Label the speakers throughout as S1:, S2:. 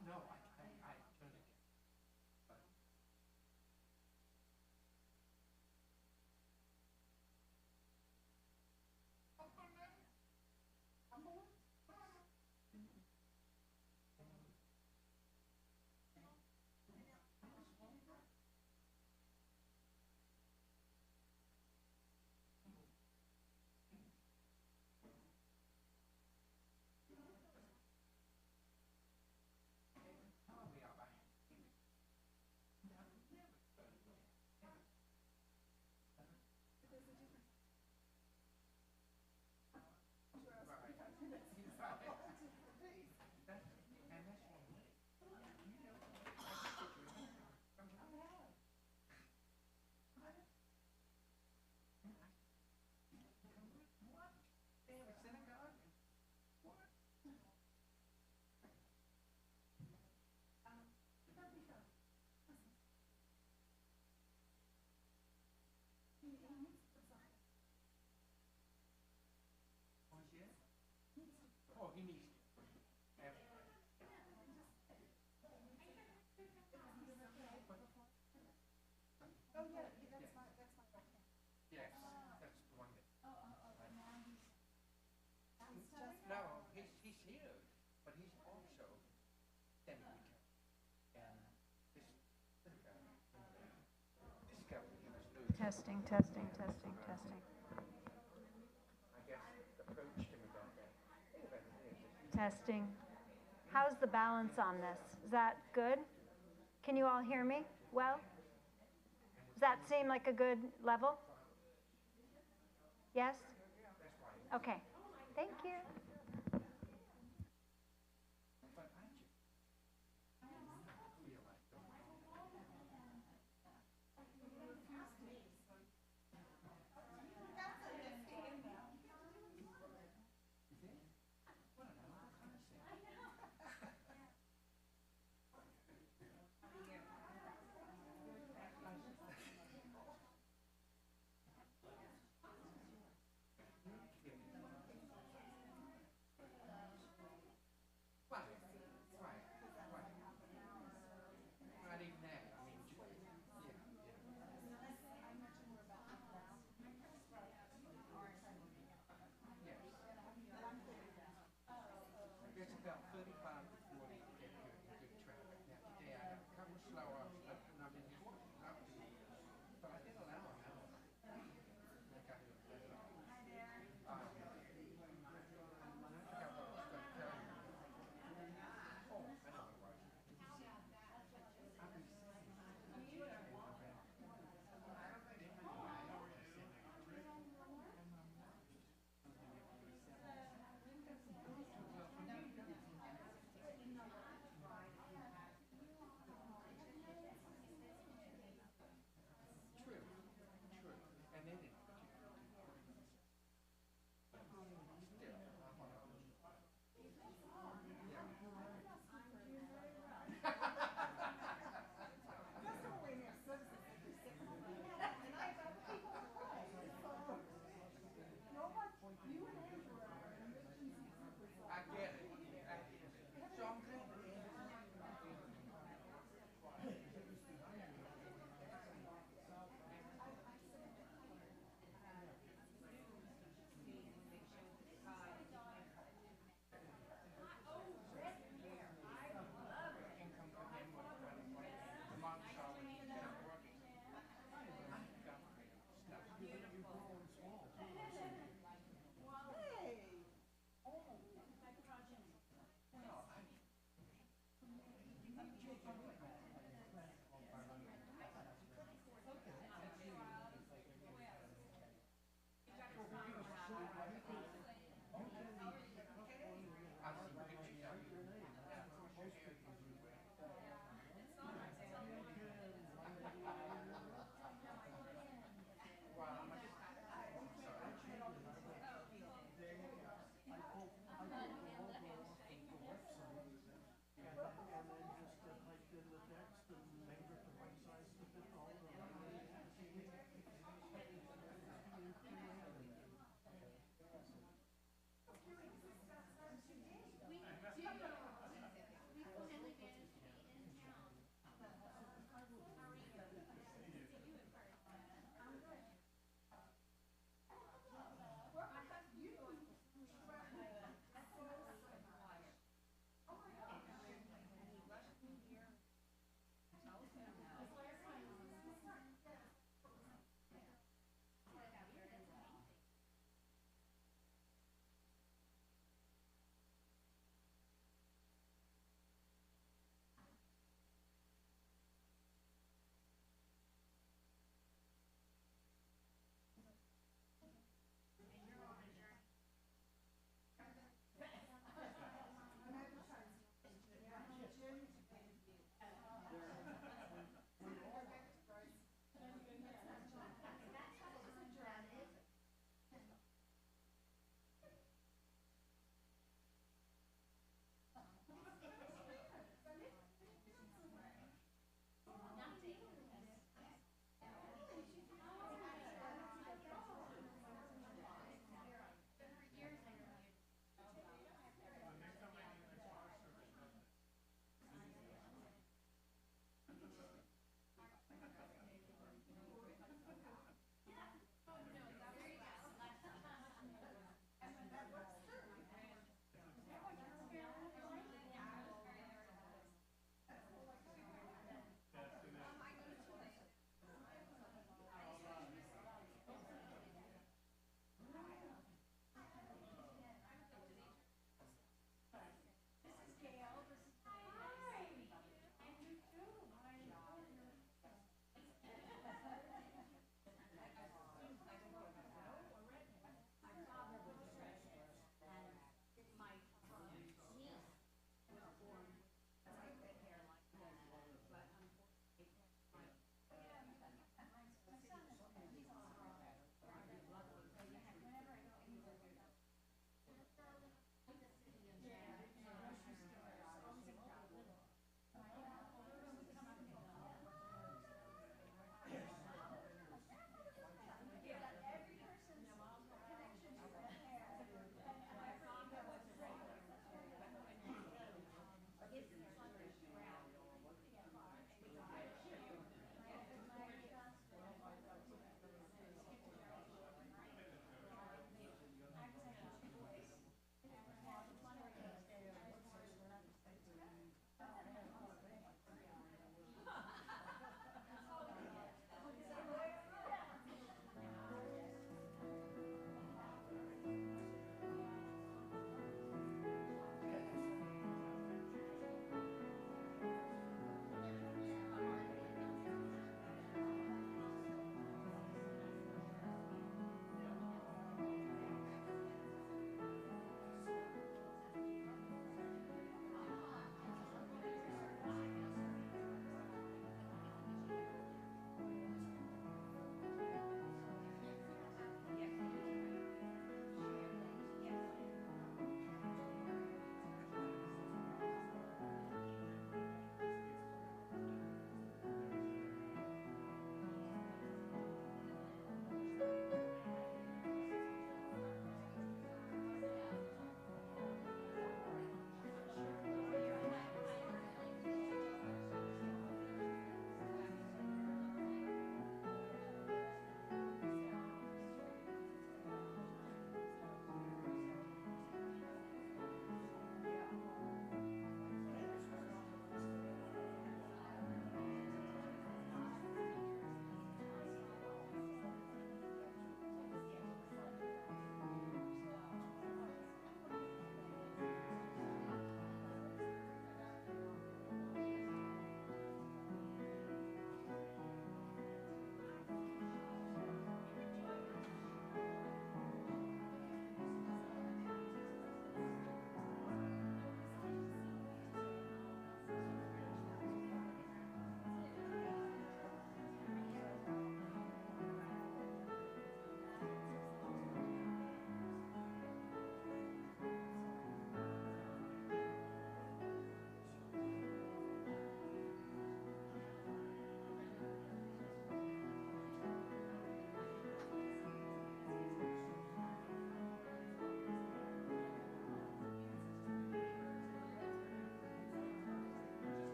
S1: No, I turned it. But how are we are back? Right. That, and that's one way. You know, I just put you in. What? They have a synagogue? What? Oh, yeah? Oh, he needs to.
S2: Oh, yeah,
S1: Yeah.
S2: that's my right hand.
S1: Yes, that's the one that.
S2: And now he's just.
S1: No, he's healed, but he's also semi-retired. And this discovery he was losing.
S3: Testing, testing, testing, testing.
S1: I guess approached him about that.
S3: Testing. How's the balance on this? Is that good? Can you all hear me well? Does that seem like a good level? Yes? Okay. Thank you.
S1: But I just feel like right, right, right. Not even that. I mean, yeah, yes. It's about 35 to 40 to get here in good traffic. Now today I had a couple slow ups, but I mean, just not to, but I did allow an hour. I got it. I forgot what I was going to tell you. Oh, I know what it was. I was true, true. And they didn't particularly do it. Still, I'm one of those. Yeah.
S2: That's the way they're citizens. And I thought people are right. No one, you and Andrew are emergency supers.
S1: I get it. I get it. So I'm glad that Anderson. Income for him was kind of like the month saw when he's not working. I got my stuff.
S2: Hey.
S1: No, I. I've seen pictures of you. Well, I'm sorry.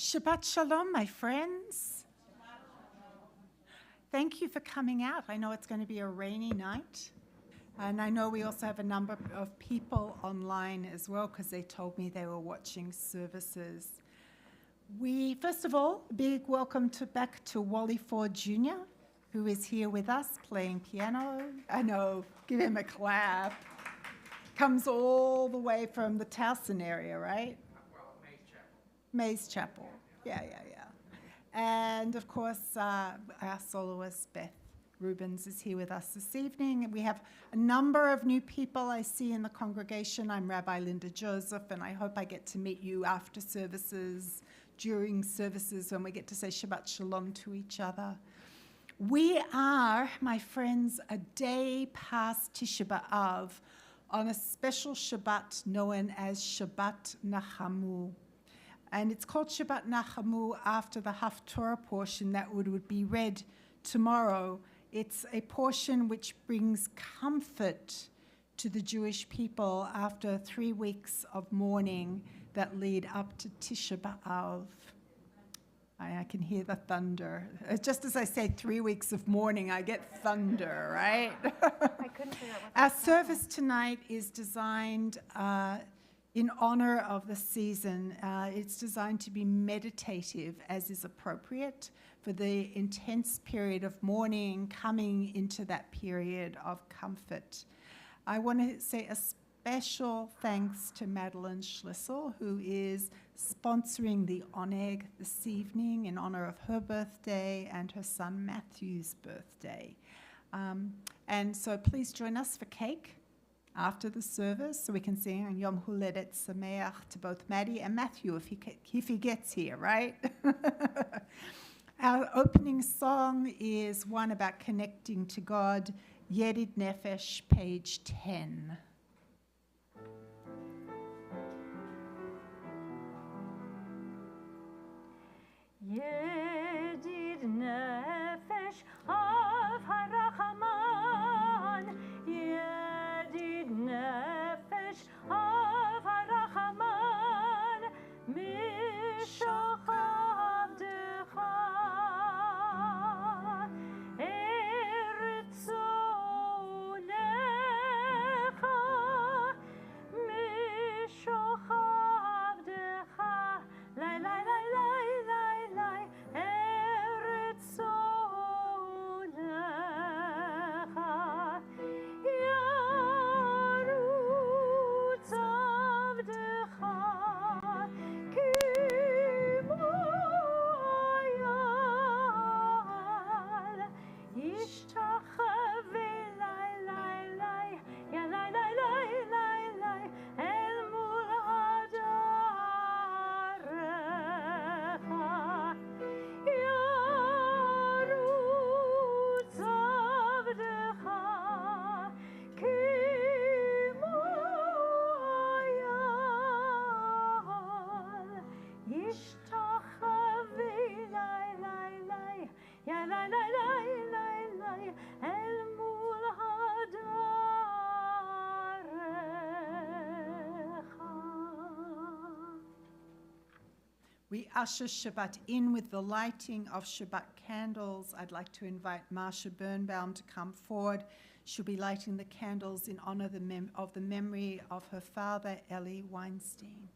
S2: Shabbat Shalom, my friends. Thank you for coming out. I know it's going to be a rainy night. And I know we also have a number of people online as well because they told me they were watching services. First of all, a big welcome back to Wally Ford Jr., who is here with us playing piano. I know, give him a clap. Comes all the way from the Towson area, right?
S1: Well, Mays Chapel.
S2: Mays Chapel. Yeah. And of course, our soloist, Beth Rubens, is here with us this evening. We have a number of new people I see in the congregation. I'm Rabbi Linda Joseph, and I hope I get to meet you after services, during services, when we get to say Shabbat Shalom to each other. We are, my friends, a day past Tisha B'Av on a special Shabbat known as Shabbat Nachamu. And it's called Shabbat Nachamu after the Haftorah portion that would be read tomorrow. It's a portion which brings comfort to the Jewish people after 3 weeks of mourning that lead up to Tisha B'Av. I can hear the thunder. Just as I say 3 weeks of mourning, I get thunder, right?
S3: I couldn't figure out what
S2: Our service tonight is designed in honor of the season. It's designed to be meditative as is appropriate for the intense period of mourning coming into that period of comfort. I want to say a special thanks to Madeline Schlissel, who is sponsoring the Oneg this evening in honor of her birthday and her son Matthew's birthday. And so please join us for cake after the service so we can sing Yom Huledet Sameach to both Maddie and Matthew if he gets here, right? Our opening song is one about connecting to God, Yedid Nefesh, page 10.
S3: Yedid nefesh av harachaman, Yedid nefesh av harachaman, mishoch avdecha, eretz zonecha, mishoch avdecha, lai lai lai lai.
S2: We usher Shabbat in with the lighting of Shabbat candles. I'd like to invite Marsha Birnbaum to come forward. She'll be lighting the candles in honor of the memory of her father, Eli Weinstein.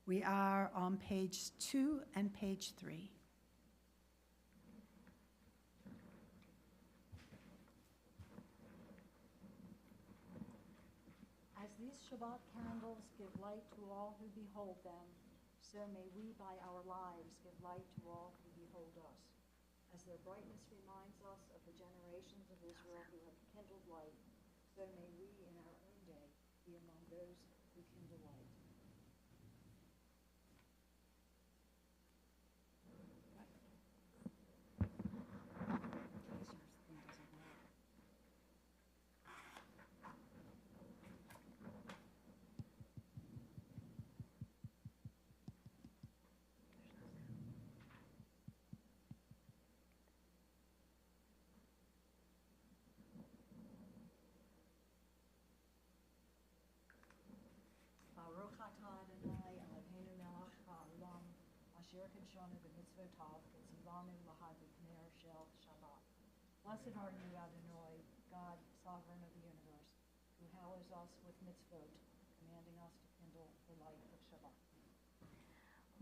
S2: We are on page 2 and page 3.
S4: As these Shabbat candles give light to all who behold them, so may we by our lives give light to all who behold us. As their brightness reminds us of the generations of Israel who have kindled light, so may we in our own day be among those who kindle light. Asher Kidshonu b'mitzvotav Kitzivanu lahag b'pner shel Shabbat. Blessed are you, Adonai, God, sovereign of the universe, who hallows us with mitzvot, commanding us to kindle the light of Shabbat.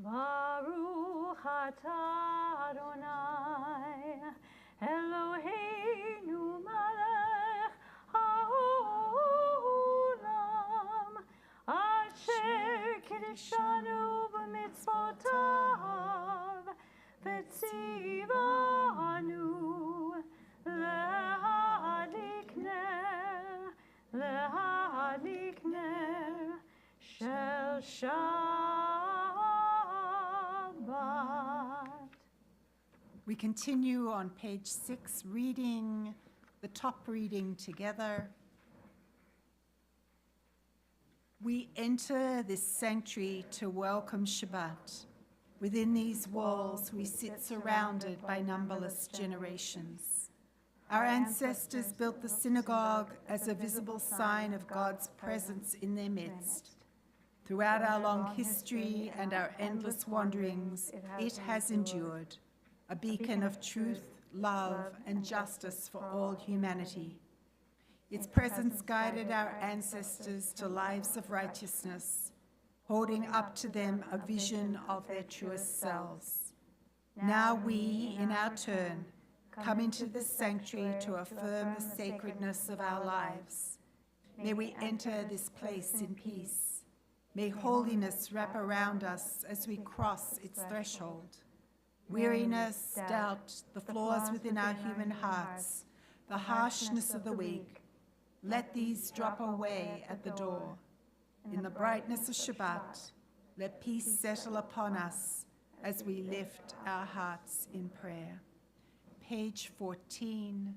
S3: Baruch atah Adonai, Eloheinu melech haolam, asher kiddushanu b'mitzvotav, v'tzivanu lehadlik ner shel Shabbat.
S2: We continue on page 6, reading the top reading together. We enter this sanctuary to welcome Shabbat. Within these walls, we sit surrounded by numberless generations. Our ancestors built the synagogue as a visible sign of God's presence in their midst. Throughout our long history and our endless wanderings, it has endured, a beacon of truth, love, and justice for all humanity. Its presence guided our ancestors to lives of righteousness, holding up to them a vision of their truest selves. Now we, in our turn, come into this sanctuary to affirm the sacredness of our lives. May we enter this place in peace. May holiness wrap around us as we cross its threshold. Weariness, doubt, the flaws within our human hearts, the harshness of the weak, let these drop away at the door. In the brightness of Shabbat, let peace settle upon us as we lift our hearts in prayer. Page 14.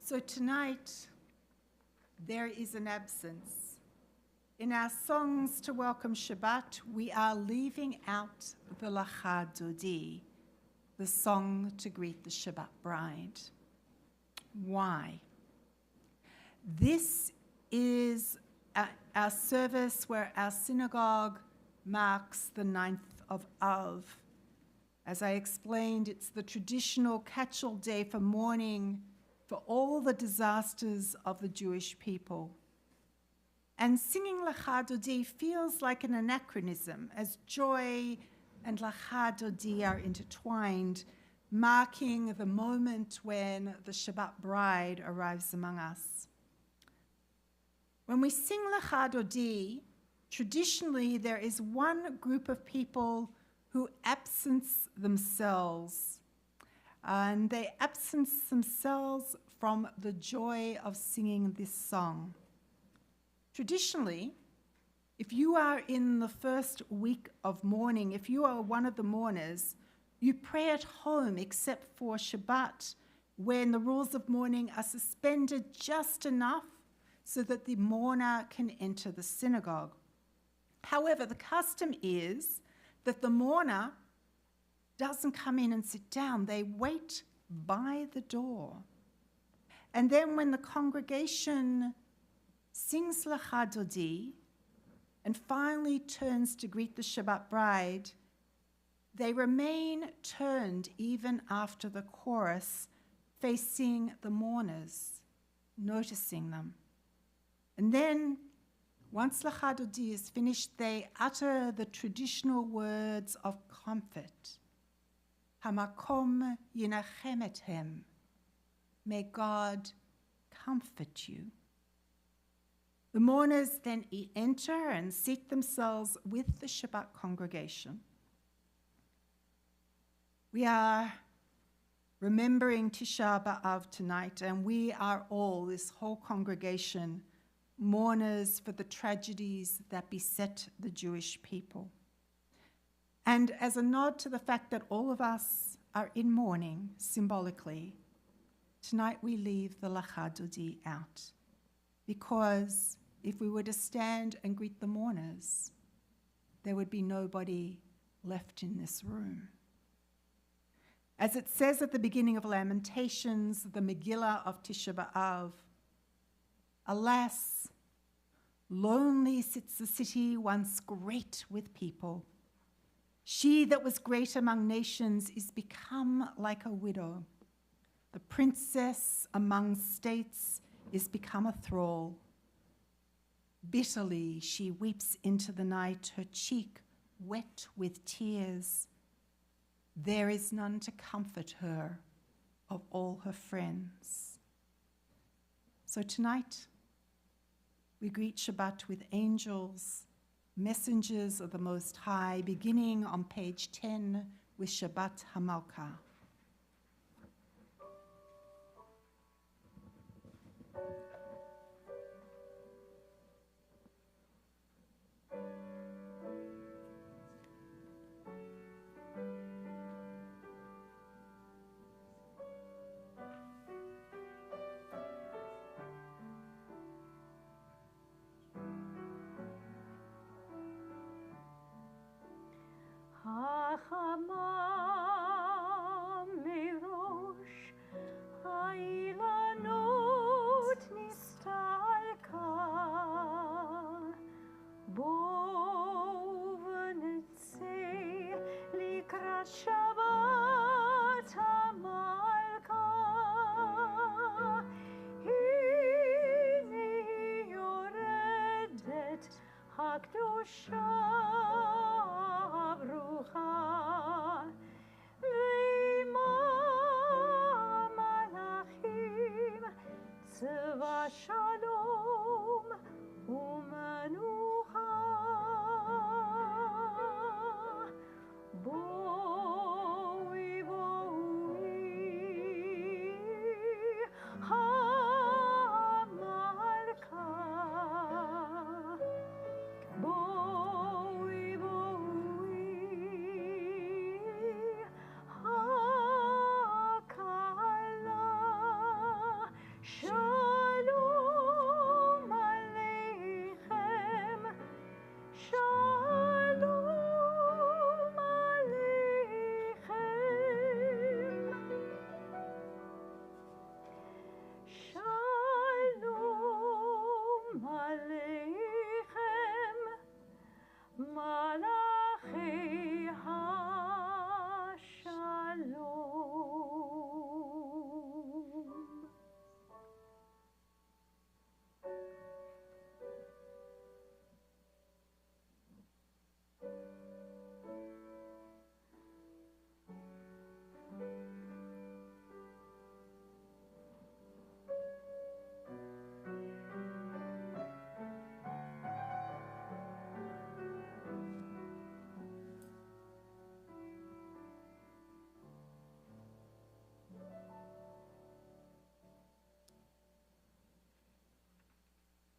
S2: So tonight, there is an absence. In our songs to welcome Shabbat, we are leaving out the Lacha Dodi, the song to greet the Shabbat bride. Why? This is our service where our synagogue marks the 9th of Av. As I explained, it's the traditional catch-all day for mourning for all the disasters of the Jewish people. And singing Lecha Dodi feels like an anachronism, as joy and Lecha Dodi are intertwined, marking the moment when the Shabbat bride arrives among us. When we sing Lecha Dodi, traditionally there is one group of people who absence themselves, and they absence themselves from the joy of singing this song. Traditionally, if you are in the first week of mourning, if you are one of the mourners, you pray at home except for Shabbat, when the rules of mourning are suspended just enough so that the mourner can enter the synagogue. However, the custom is that the mourner doesn't come in and sit down. They wait by the door. And then when the congregation sings Lecha Dodi and finally turns to greet the Shabbat bride, they remain turned even after the chorus, facing the mourners, noticing them. And then, once Lecha Dodi is finished, they utter the traditional words of comfort. Hamakom yinachem ethem. May God comfort you. The mourners then enter and seat themselves with the Shabbat congregation. We are remembering Tisha B'Av tonight, and we are all, this whole congregation, mourners for the tragedies that beset the Jewish people. And as a nod to the fact that all of us are in mourning symbolically, tonight we leave the Lecha Dodi out, because if we were to stand and greet the mourners, there would be nobody left in this room. As it says at the beginning of Lamentations, the Megillah of Tisha B'Av, alas, lonely sits the city once great with people. She that was great among nations is become like a widow. The princess among states is become a thrall. Bitterly she weeps into the night, her cheek wet with tears. There is none to comfort her of all her friends. So tonight, we greet Shabbat with angels, messengers of the Most High, beginning on page 10 with Shabbat HaMalkah.
S3: Shabbat HaMalkah, Hine yoredet HaKdusha Brucha, Ve'ima malachim tzva shalom u'manucha. Boi, boi, HaMalkah. Boi, boi,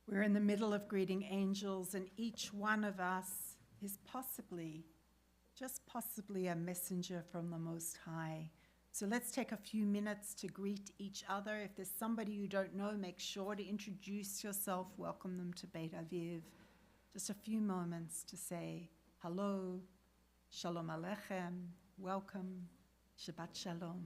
S2: We're in the middle of greeting angels, and each one of us is possibly, just possibly, a messenger from the Most High. So let's take a few minutes to greet each other. If there's somebody you don't know, make sure to introduce yourself, welcome them to Beit Aviv. Just a few moments to say hello, Shalom Aleichem, welcome, Shabbat Shalom.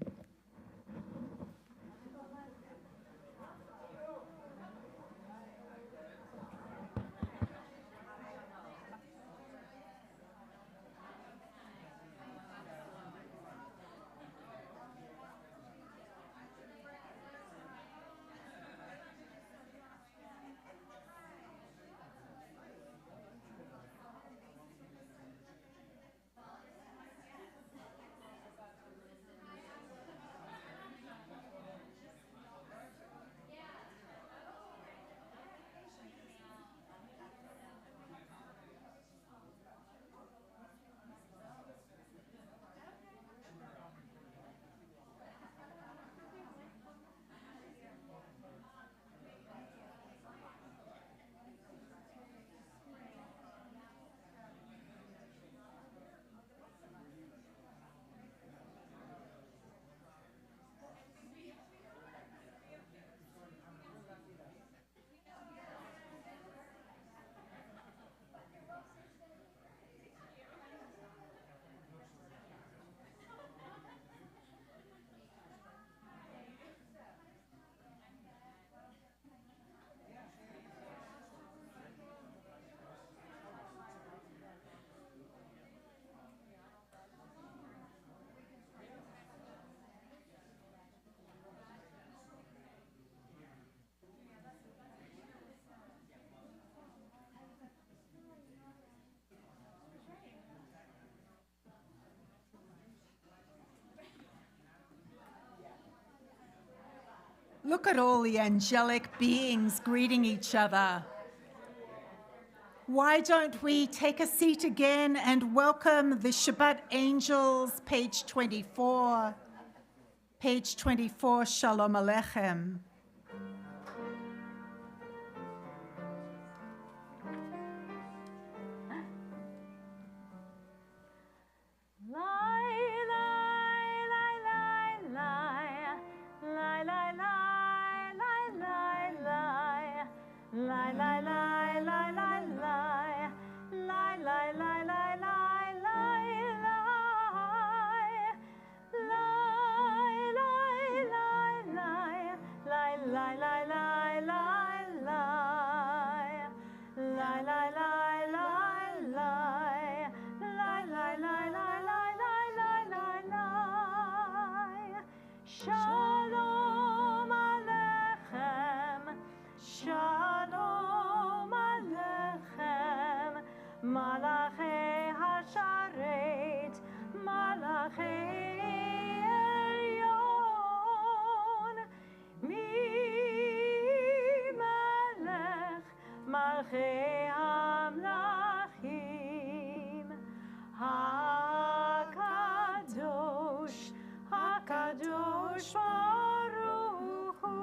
S2: Look at all the angelic beings greeting each other. Why don't we take a seat again and welcome the Shabbat angels, page 24. Page 24, Shalom Aleichem.
S3: Shalom Aleichem, Shalom Aleichem, Malachei Hasharet, Malachei Elyon, Mi Melech, Malchei Hamlachim, HaKadosh, HaKadosh Baruch Hu.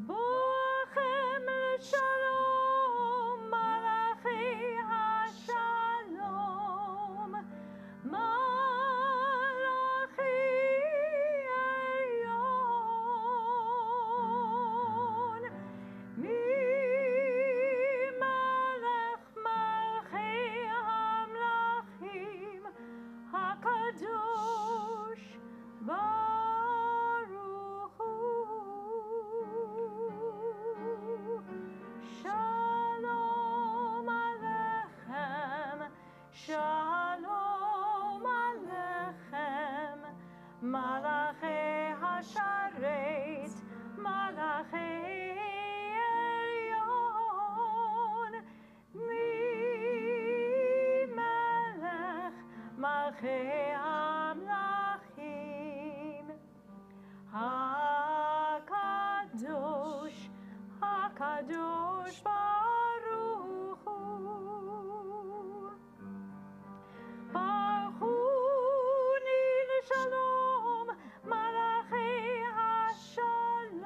S3: Bochem Shalom, Malachei HaShalom, Malachei Elyon, Mi Melech Malchei Hamlachim, HaKadosh Baruch Hu. Shalom Aleichem, Shalom Aleichem, Malachei Hasharet, Malachei Elyon, Mi Melech Malchei Hamlachim, HaKadosh, HaKadosh Baruch Hu. Baruch Hu Ni L'Shalom, Malachei HaShalom,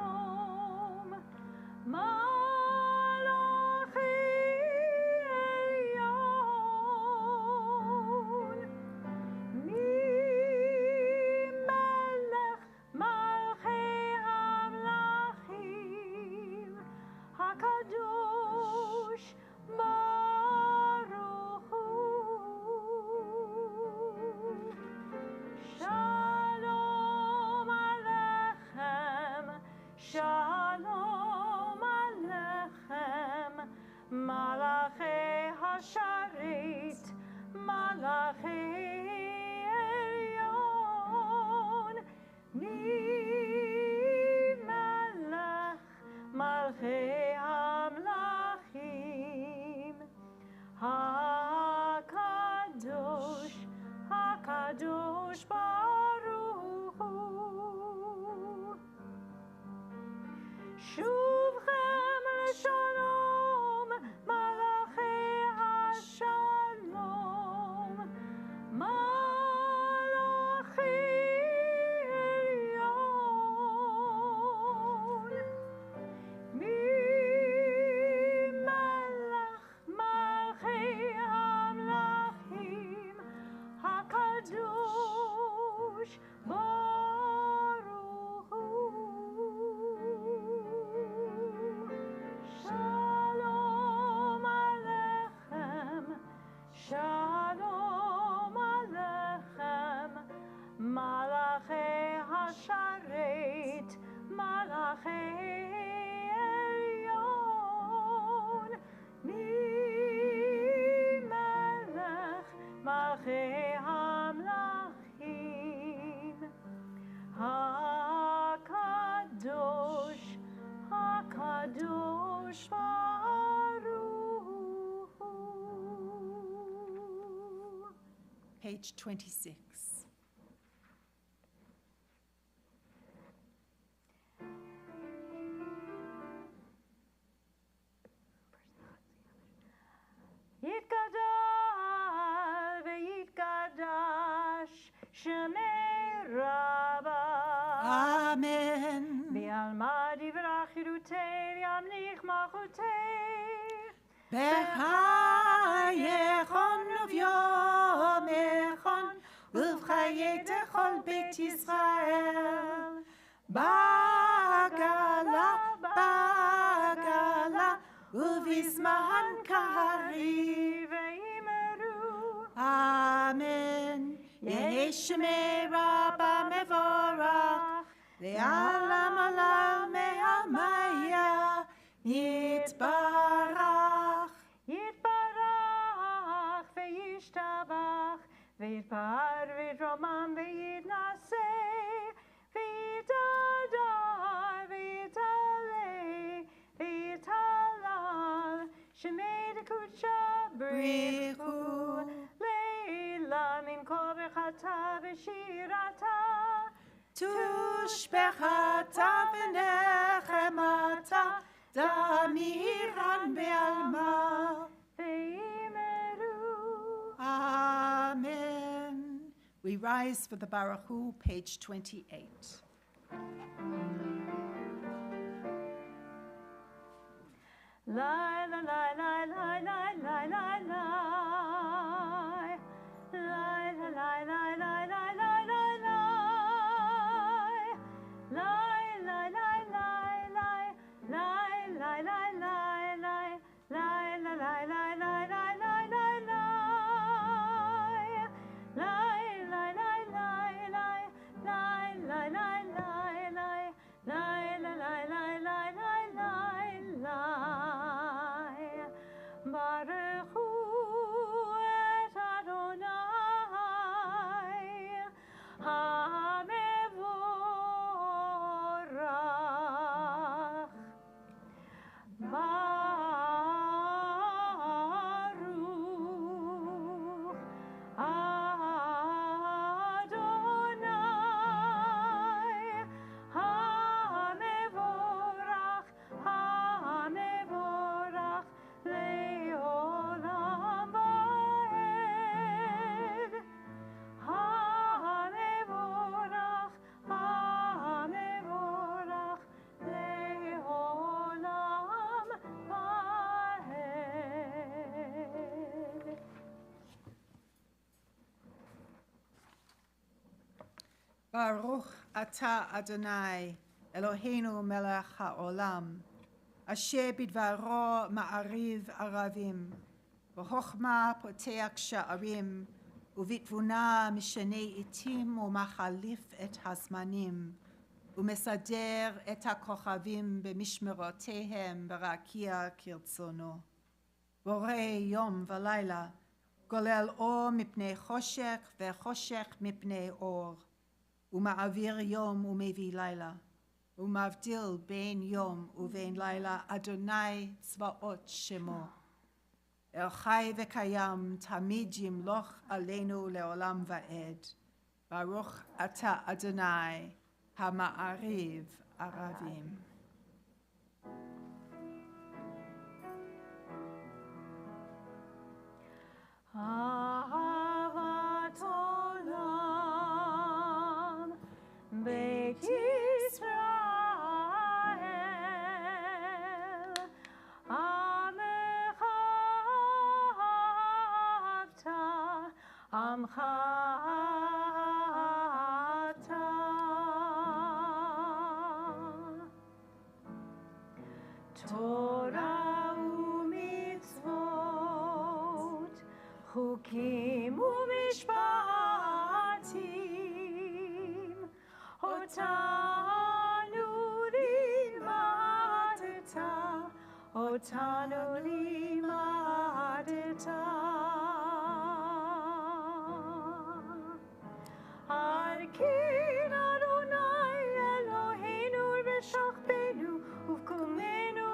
S3: Kadosh Baruch Hu.
S2: Page 26.
S3: Yitgadal ve'yitgadash Shemei Rabbah.
S2: Amen.
S3: V'alma divrach yirutei v'yamlich malchutei.
S2: B'chayechon uvyom echon uv'chayet echol Beit Yisrael. Bagala, bagala, uvizman kahari.
S3: Ve'imeru.
S2: Amen. Yehi Shemei Rabbah mevorach, le'alam olam me'almaya, yitbarach.
S3: Yitbarach ve'yishtabach ve'yitpar ve'yitramam ve'yitnaseh ve'yitadar ve'yitaleh ve'yitalal Shemei Dekudsha Brichu Leila min kol bechata v'shirata
S2: Tushbechata v'nechemata, damiran be'alma.
S3: ve'imeru.
S2: Amen. We rise for the Baruch Hu, page 28.
S3: Lie, lie, lie, lie, lie, lie, lie, lie, lie. Lie, lie, lie, lie, lie, lie, lie, lie, lie. Lie, lie, lie, lie, lie. Lie, lie, lie, lie, lie. Lie, lie, lie, lie, lie, lie, lie, lie, lie. Lie, lie, lie, lie, lie. Lie, lie, lie, lie, lie. Lie, lie, lie, lie, lie, lie, lie, lie. Baruch Hu et Adonai HaMevorach. Baruch Adonai HaMevorach, HaMevorach le'olam va'ed. HaMevorach, HaMevorach le'olam va'ed.
S2: Baruch ata Adonai, Eloheinu melech haolam, asher bidvaro ma'ariv aravim, v'chochma poteach sha'arim, uvitvuna mishanei itim u'machalif et hazmanim, u'mesader et hakochavim b'mishmerotehem b'rakia kirtzono. Borei yom v'layla, golel or mipnei choshech ve'choshech mipnei or. Uma'avir yom umevi laila. Umavdil bein yom uvein laila Adonai tzvaot shemo. El chai v'kayam tamid yimloch aleinu leolam va'ed. Baruch ata Adonai hama'ariv aravim.
S3: Ahavat olam Beit Yisrael Amecha ahavta Amcha ahavta Torah u'mitzvot Chukim u'mishpatim Otanu limadeta Otanu limadeta Arkin Adonai Eloheinu v'shachbenu Uvkumenu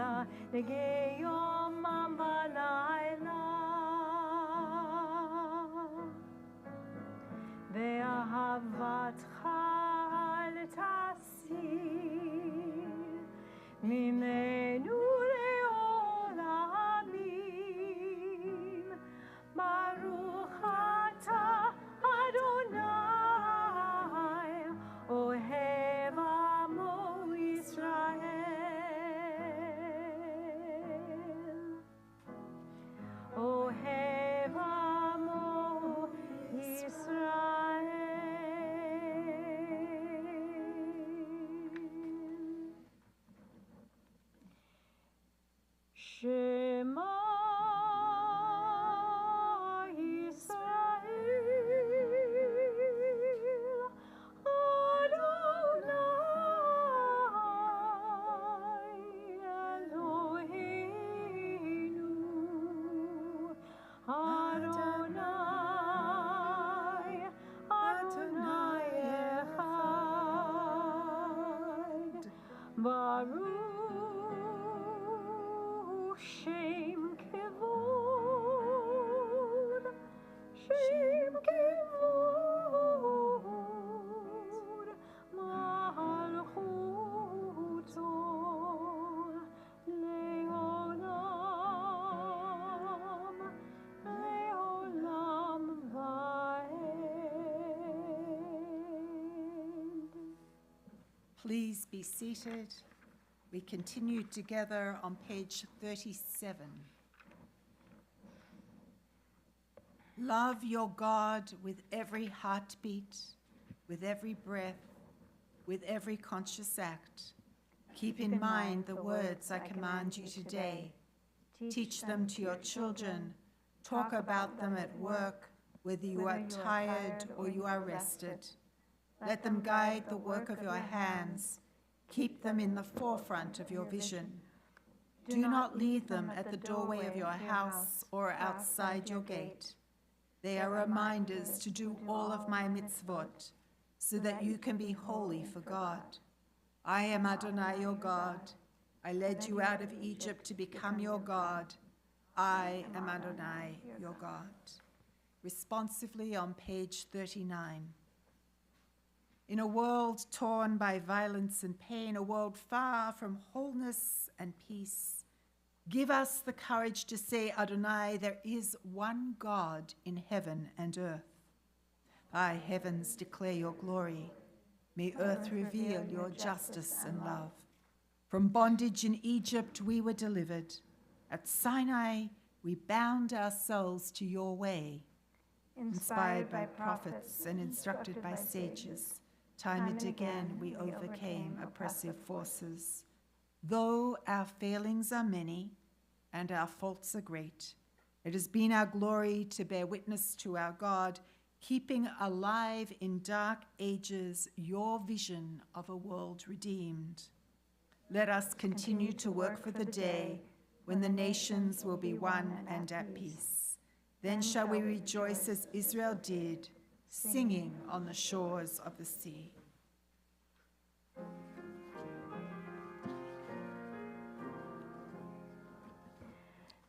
S3: לעילה לגיומם בלילה. ואהבתך אל תסיר ממנו לעולמים. ברוך אתה אדוני אוהב עמו ישראל. אוהב עמו ישראל. שמע ישראל, אדוני אלוהינו, אדוני אחד. ברוך שם כבוד, שם כבוד, מלכותו לעולם, לעולם ועד.
S2: Please be seated. We continue together on page 37. Love your God with every heartbeat, with every breath, with every conscious act. Keep in mind the words I command you today. Teach them to your children. Talk about them at work, whether you are tired or you are rested. Let them guide the work of your hands. Keep them in the forefront of your vision. Do not leave them at the doorway of your house or outside your gate. They are reminders to do all of my mitzvot, so that you can be holy for God. I am Adonai your God. I led you out of Egypt to become your God. I am Adonai your God. Responsively on page 39. In a world torn by violence and pain, a world far from wholeness and peace, give us the courage to say, Adonai, there is one God in heaven and earth. Thy heavens declare your glory. May earth reveal your justice and love. From bondage in Egypt we were delivered. At Sinai we bound ourselves to your way. Inspired by prophets and instructed by sages, time and again we overcame oppressive forces. Though our failings are many and our faults are great, it has been our glory to bear witness to our God, keeping alive in dark ages your vision of a world redeemed. Let us continue to work for the day when the nations will be one and at peace. Then shall we rejoice as Israel did, singing on the shores of the sea.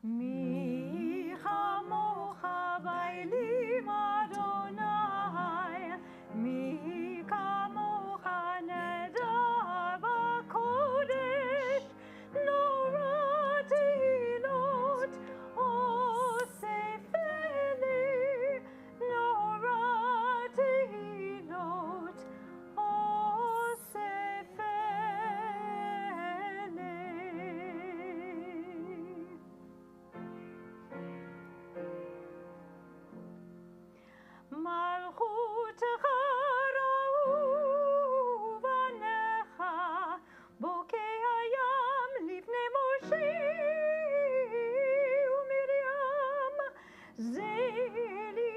S3: מי כמוך באלים אדוני, מי כמוך נדר בקודש, נורא תהילות אוסף לי, נורא תהילות אוסף לי. מלכותך ראו בניך, בוקי הים לפני משה ומרים. זה לי,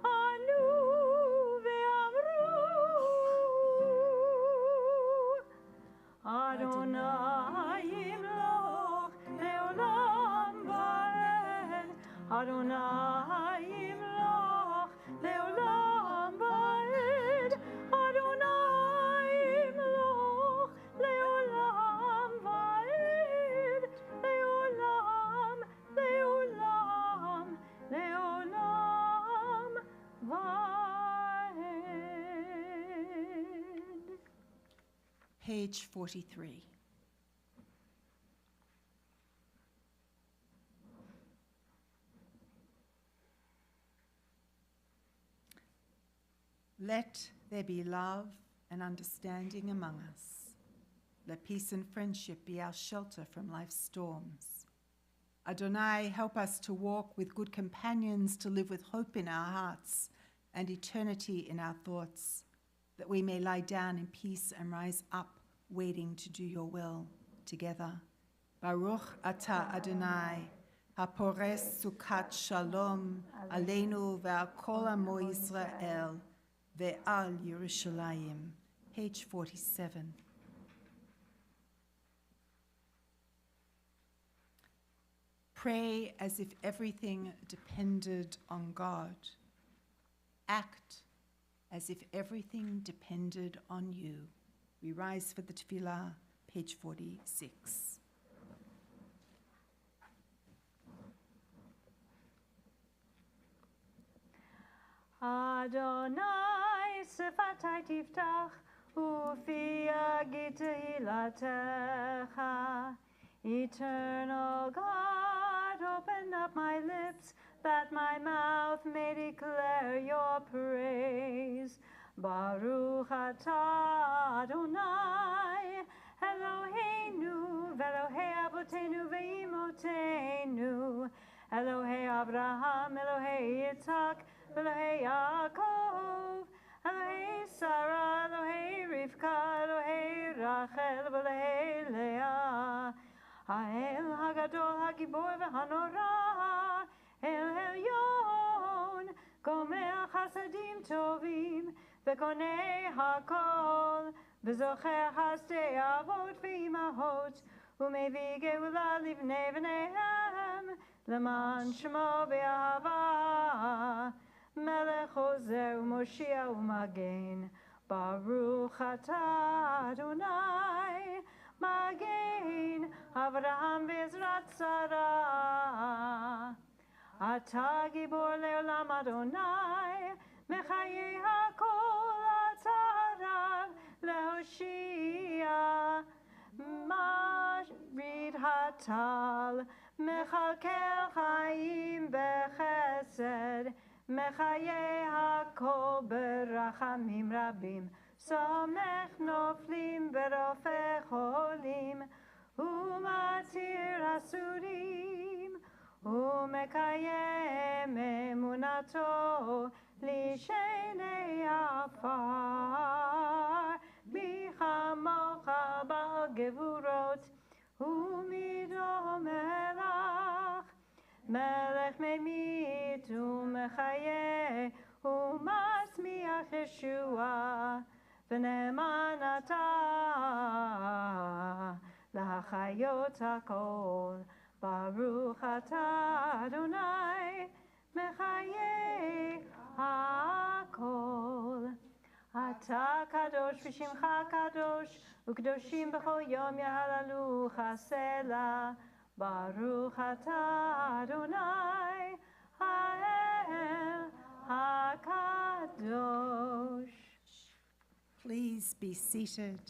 S3: ענו ואמרו, אדוני ימלוך לעולם ועד, אדוני ימלוך לעולם ועד, אדוני
S2: page 43. Let there be love and understanding among us. Let peace and friendship be our shelter from life's storms. Adonai, help us to walk with good companions, to live with hope in our hearts and eternity in our thoughts, that we may lie down in peace and rise up, waiting to do your will together. Baruch atah Adonai, hapores sukat shalom, aleinu ve'al kol amo Yisrael, ve'al Yerushalayim. Page 47. Pray as if everything depended on God. Act as if everything depended on you. We rise for the tefillah, page 46.
S3: Adonai sefatai tiftach ufi yagid tehilatecha. Eternal God, open up my lips that my mouth may declare your praise. Baruch atah Adonai, Eloheinu, ve'Elohei avotenu ve'imotenu, Elohei Abraham, Elohei Yitzhak, Elohei Yaakov, Elohei Sarah, Elohei Rivka, Elohei Rachel, Elohei Leah, Ha'el Hagadol Hagibor v'Hanora, El Elyon, Gomel Chasadim Tovim, V'Konei Hakol, V'Zocher Hasdei Avot v'Imahot, U'Mevi Geula Livnei V'Neihem, L'man Shmo B'Ahava, Melech Ozer U'Moshia U'Magen, Baruch atah Adonai, Magen Avraham Bezrat Sarah. Atah Gibor Le'olam Adonai, Mechaye HaKol atah Rav Lehoshia. Marid Hatal, Mechalkel Chaim Bechesed, Mechaye HaKol Berachamim Rabim. Samech noflim berofech holim, umatir asurim, umekayem emunato lishenei afar, bichamocha b'gevurot, umido melach, melech memit umechaye, umasmiach Yeshua. V'ne'eman atah l'hachayot hakol, Baruch atah Adonai mechaye hakol. Atah kadosh v'shimcha kadosh, u'kedoshim b'chol yom yahalalucha selah. Baruch atah Adonai ha'el hakadosh.
S2: Please be seated.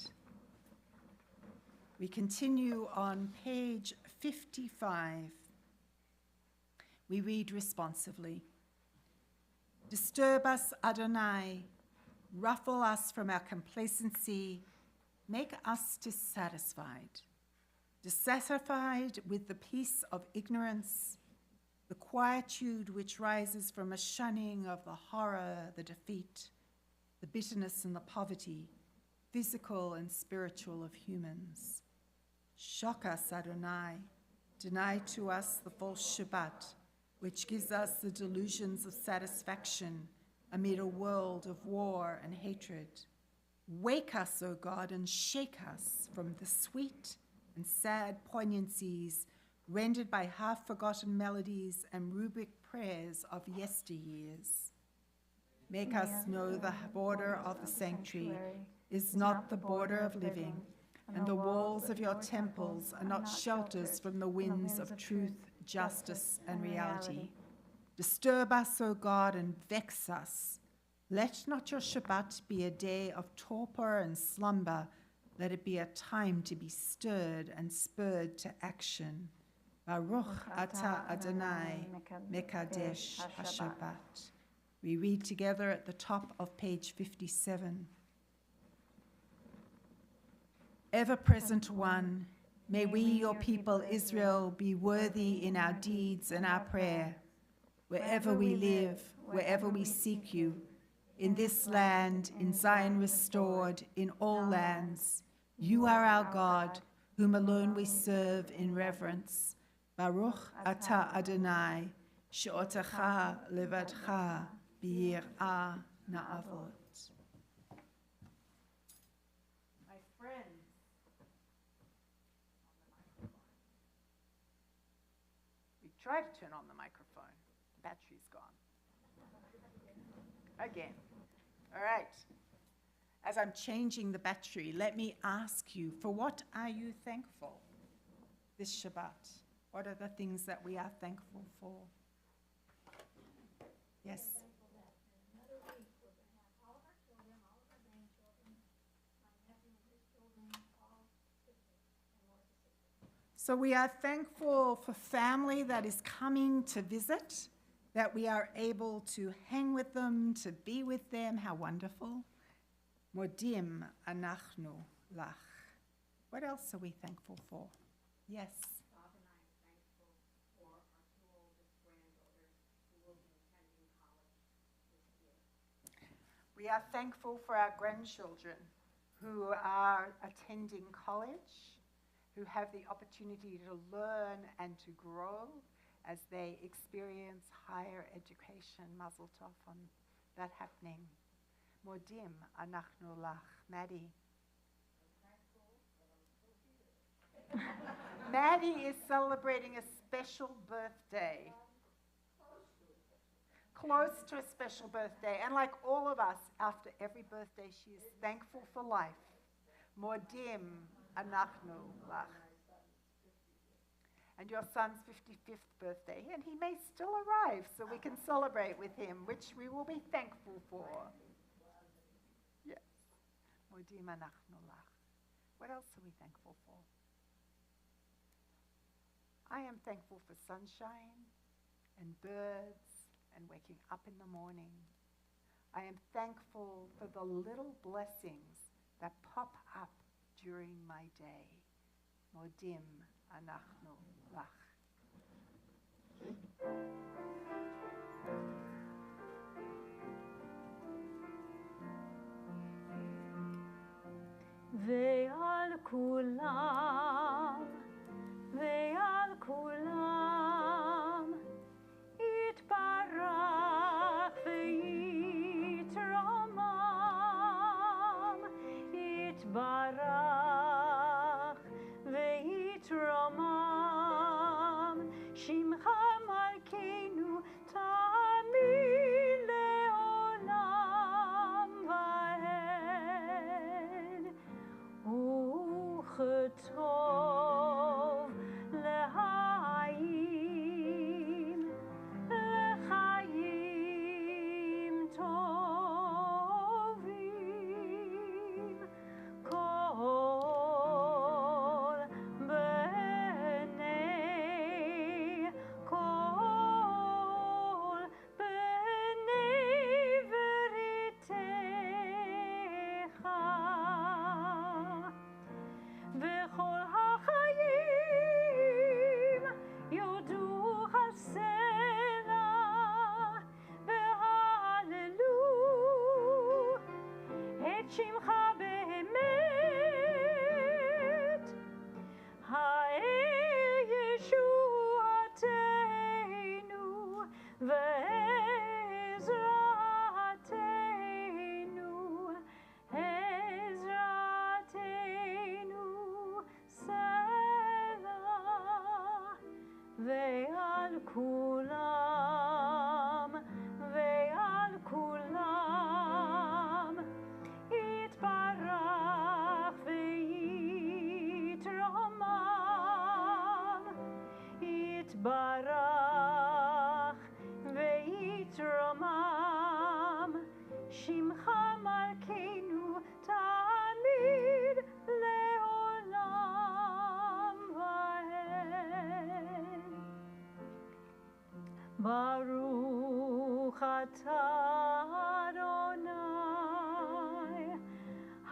S2: We continue on page 55. We read responsively. Disturb us, Adonai. Ruffle us from our complacency. Make us dissatisfied. Dissatisfied with the peace of ignorance, the quietude which rises from a shunning of the horror, the defeat, the bitterness and the poverty, physical and spiritual, of humans. Shock us, Adonai. Deny to us the false Shabbat, which gives us the delusions of satisfaction amid a world of war and hatred. Wake us, O God, and shake us from the sweet and sad poignancies rendered by half-forgotten melodies and rubric prayers of yesteryears. Make us know the border of the sanctuary is not the border of living, and the walls of your temples are not shelters from the winds of truth, justice, and reality. Disturb us, O God, and vex us. Let not your Shabbat be a day of torpor and slumber, Let it be a time to be stirred and spurred to action. Baruch atah Adonai Mekadesh HaShabbat. We read together at the top of page 57. Ever-present one, may we, your people Israel, be worthy in our deeds and our prayer. Wherever we live, wherever we seek you, in this land, in Zion restored, in all lands, you are our God, whom alone we serve in reverence. Baruch atah Adonai, she'otecha levadcha b'yir'ah na'avot. My friends, we tried to turn on the microphone. The battery's gone. Again. All right. As I'm changing the battery, let me ask you, for what are you thankful this Shabbat? What are the things that we are thankful for? Yes.
S5: Another week, we're going to have all of our children, all of our grandchildren, my nephew and his children, all visiting, and Melissa's sister.
S2: So we are thankful for family that is coming to visit, that we are able to hang with them, to be with them. How wonderful. Modim anachnu lach. What else are we thankful for? Yes.
S6: Bob and I am thankful for our two oldest granddaughters who will be attending college this year.
S2: We are thankful for our grandchildren who are attending college, who have the opportunity to learn and to grow as they experience higher education. Mazel tov on that happening. Modim anachnu lach. Maddie. Maddie is celebrating a special birthday. Close to a special birthday. And like all of us, after every birthday, she is thankful for life. Modim anachnu lach. And your son's 55th birthday, and he may still arrive so we can celebrate with him, which we will be thankful for. Yes. Modim anachnu lach. What else are we thankful for? I am thankful for sunshine and birds and waking up in the morning. I am thankful for the little blessings that pop up during my day. Modim anachnu lach.
S3: ועל כולם, ועל כולם, יתברך ויתרומם, יתברך ויתרומם, שמך מלכנו תמיד לעולם ועד. וכטוב לחיים, לחיים טובים, כל בני, כל בני בריתך. וכל החיים יודו הסלע, והללו את שמך באמת, האל ישועתנו ועזרתנו, עזרתנו סלע. ועל כולם, ועל כולם, יתברך ויתרומם, יתברך ויתרומם, שמך מלכנו תמיד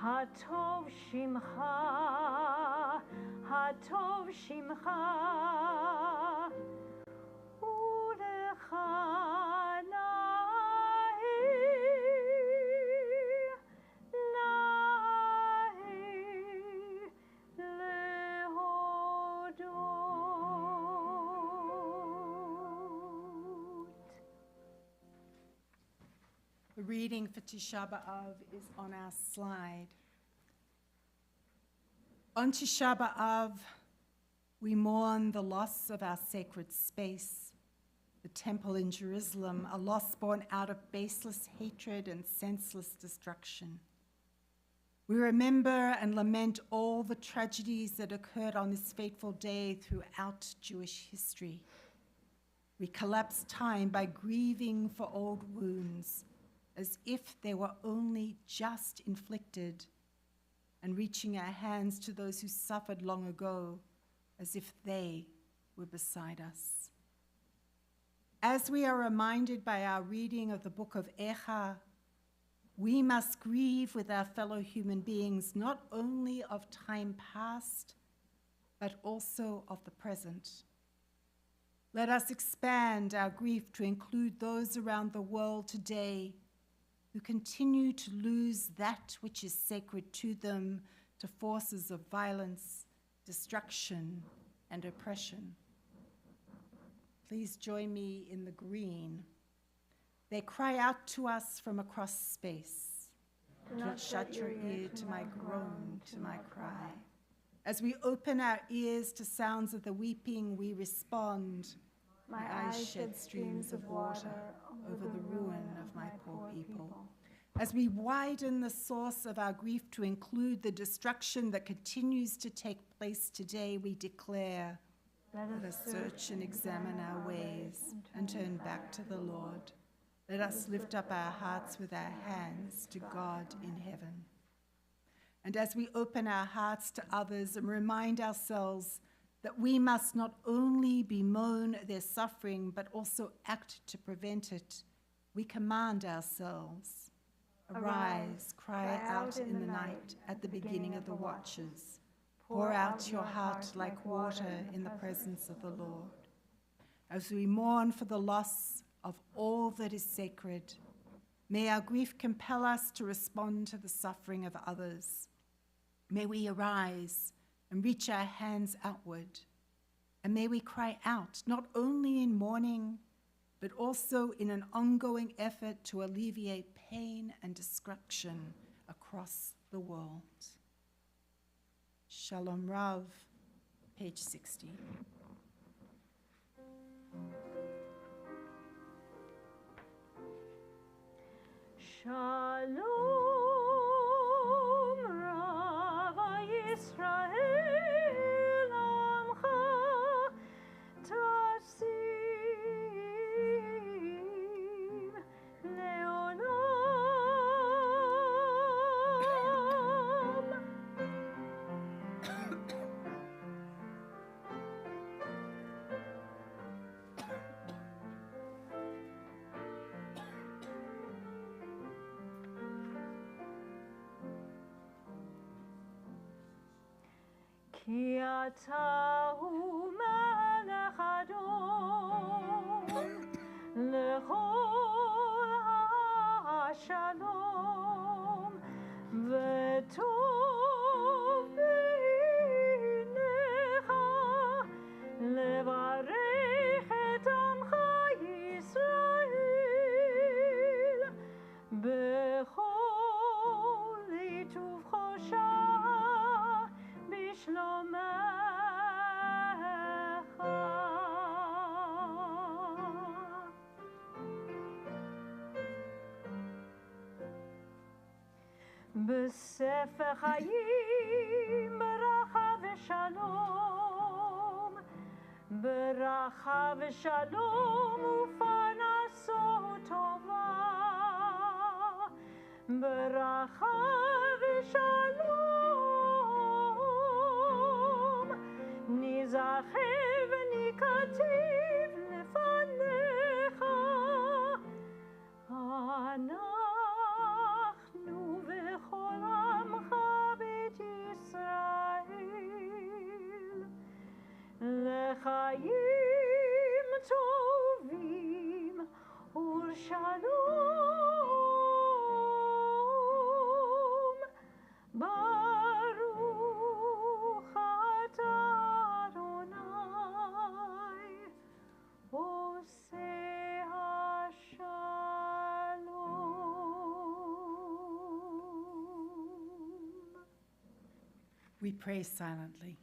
S3: הטוב שמך, הטוב שמך, ולך
S2: The reading for Tisha B'Av is on our slide. On Tisha B'Av, we mourn the loss of our sacred space, the temple in Jerusalem, a loss born out of baseless hatred and senseless destruction. We remember and lament all the tragedies that occurred on this fateful day throughout Jewish history. We collapse time by grieving for old wounds, as if they were only just inflicted, and reaching our hands to those who suffered long ago, as if they were beside us. As we are reminded by our reading of the book of Echa, we must grieve with our fellow human beings, not only of time past, but also of the present. Let us expand our grief to include those around the world today who continue to lose that which is sacred to them to forces of violence, destruction, and oppression. Please join me in the green. They cry out to us from across space. Do not shut your ear to my groan, to my cry. As we open our ears to sounds of the weeping, we respond. My eyes shed streams of water over the ruin of my poor people. As we widen the source of our grief to include the destruction that continues to take place today, we declare, let us search and examine our ways and turn back to the Lord. Let us lift up our hearts with our hands to God in heaven. And as we open our hearts to others and remind ourselves that we must not only bemoan their suffering, but also act to prevent it, we command ourselves, arise, cry out in the night at the beginning of the watches. Pour out your heart like water in the presence of the Lord. As we mourn for the loss of all that is sacred, may our grief compel us to respond to the suffering of others. May we arise and reach our hands outward, and may we cry out, not only in mourning, but also in an ongoing effort to alleviate pain and destruction across the world. Shalom Rav, page 60.
S3: Shalom Rav Yisrael Amcha Tasim Leolam. Ki ata hu melech Adon lechol ha'shalom v'tov b'einecha levarech et amcha Yisrael b'chol lituv chosha b'shlomecha. B'sefer Chayim b'racha v'shalom, b'racha v'shalom u'parnaso tova, b'racha v'shalom nizacher v'nikativ lefanecha. אנחנו וכל עמך Chaim tovim u'shalom. Baruch atah Adonai, oseh hashalom.
S2: We pray silently.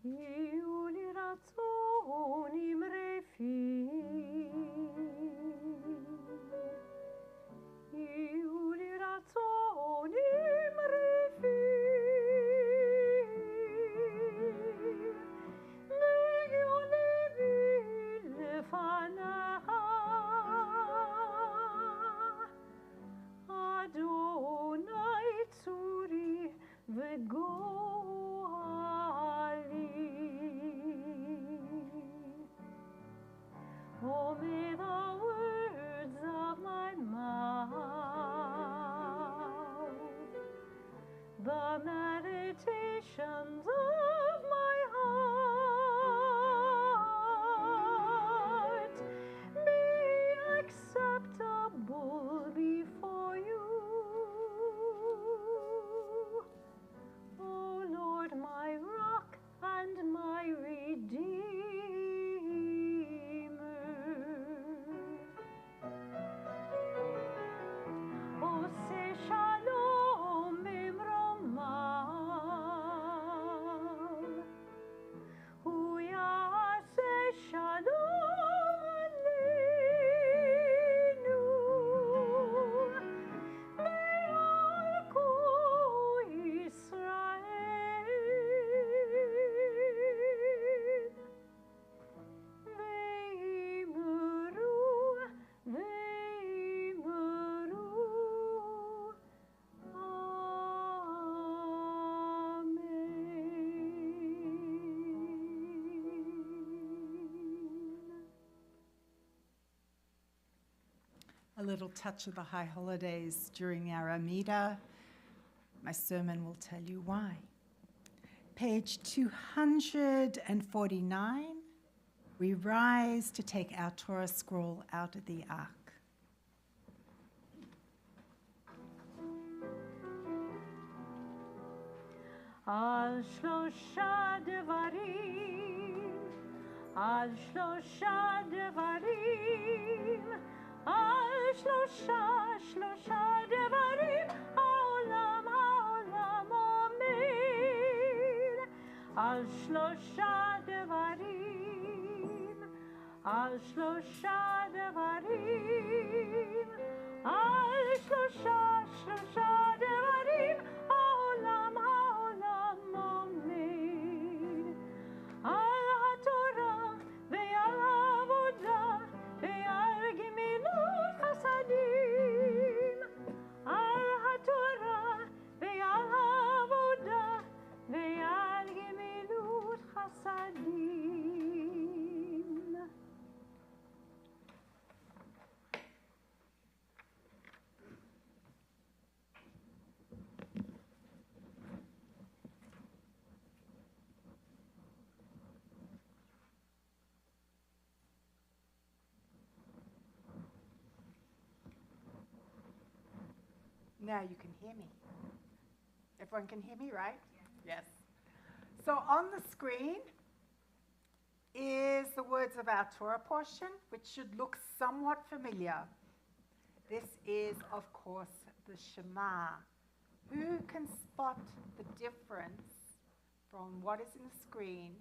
S3: יהיו לי רצון עם רפים, יהיו לי רצון עם רפים, ויהיו לבי לפניך, אדוני צורי וגואלי. Oh, may the words of my mouth, the meditations of my heart be acceptable before you. O Lord, my rock and my redeemer. Oseh shalom bimromav, hu yaseh shalom aleinu, ve'al kol Yisrael, ve'imru, ve'imru, Amen.
S2: A little touch of the high holidays during our Amida. My sermon will tell you why. Page 249, we rise to take our Torah scroll out of the ark.
S3: על שלושה דברים, על שלושה דברים, על שלושה דברים, העולם עומד. על שלושה דברים, על שלושה דברים, על שלושה דברים, העולם עומד. על התורה ועל העבודה ועל גמילות חסדים, על התורה ועל העבודה ועל גמילות חסדים.
S2: Now you can hear me. Everyone can hear me, right? Yes. So on the screen is the words of our Torah portion, which should look somewhat familiar. This is, of course, the Shema. Who can spot the difference from what is in the screen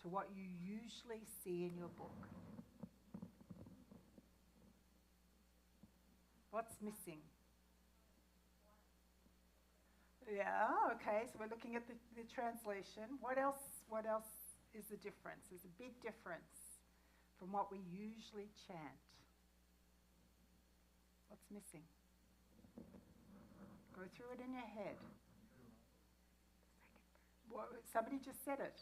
S2: to what you usually see in your book? What's missing? Yeah, okay, so we're looking at the translation. What else is the difference? There's a big difference from what we usually chant. What's missing? Go through it in your head. Somebody just said it.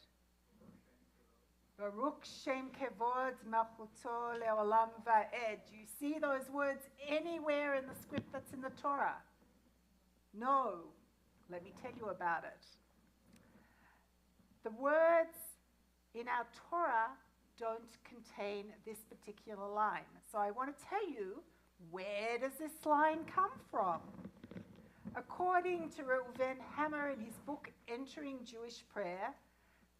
S2: Baruch Shem Kevod Malchuto Leolam Va'ed. Do you see those words anywhere in the script that's in the Torah? No. Let me tell you about it. The words in our Torah don't contain this particular line. So I want to tell you, where does this line come from? According to Reuven Hammer in his book Entering Jewish Prayer,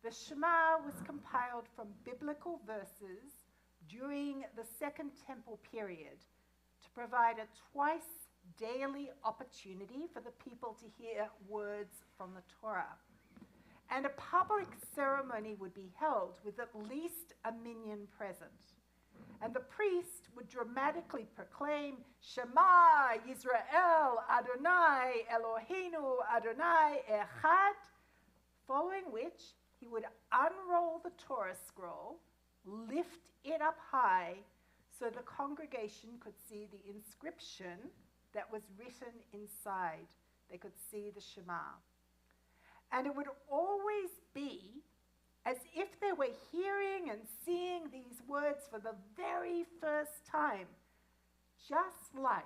S2: the Shema was compiled from biblical verses during the Second Temple period to provide a twice daily opportunity for the people to hear words from the Torah. And a public ceremony would be held with at least a minyan present. And the priest would dramatically proclaim, Shema Yisrael Adonai Eloheinu Adonai Echad, following which he would unroll the Torah scroll, lift it up high so the congregation could see the inscription that was written inside. They could see the Shema. And it would always be as if they were hearing and seeing these words for the very first time, just like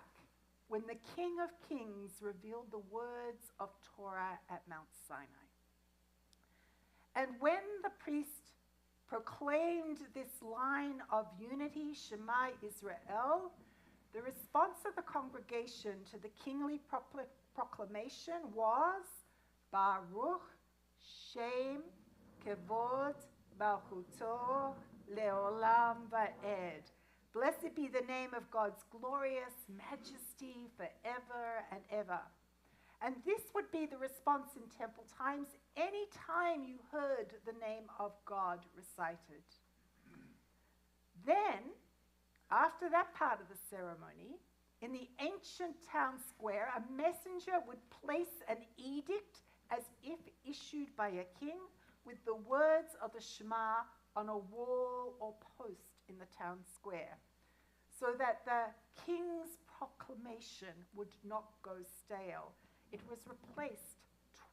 S2: when the King of Kings revealed the words of Torah at Mount Sinai. And when the priest proclaimed this line of unity, Shema Israel, the response of the congregation to the kingly proclamation was, Baruch Shem Kevod Malchuto Leolam Va'ed. Blessed be the name of God's glorious majesty forever and ever. And this would be the response in temple times any time you heard the name of God recited. Then, after that part of the ceremony, in the ancient town square, a messenger would place an edict as if issued by a king with the words of the Shema on a wall or post in the town square, so that the king's proclamation would not go stale. It was replaced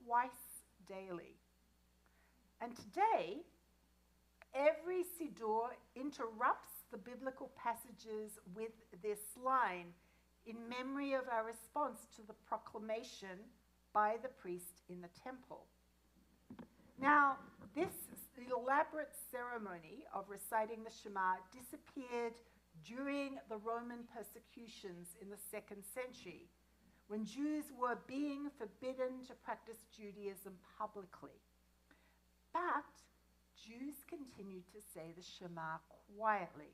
S2: twice daily. And today, every Siddur interrupts the biblical passages with this line in memory of our response to the proclamation by the priest in the temple. Now, this elaborate ceremony of reciting the Shema disappeared during the Roman persecutions in the 2nd century, when Jews were being forbidden to practice Judaism publicly. But Jews continued to say the Shema quietly.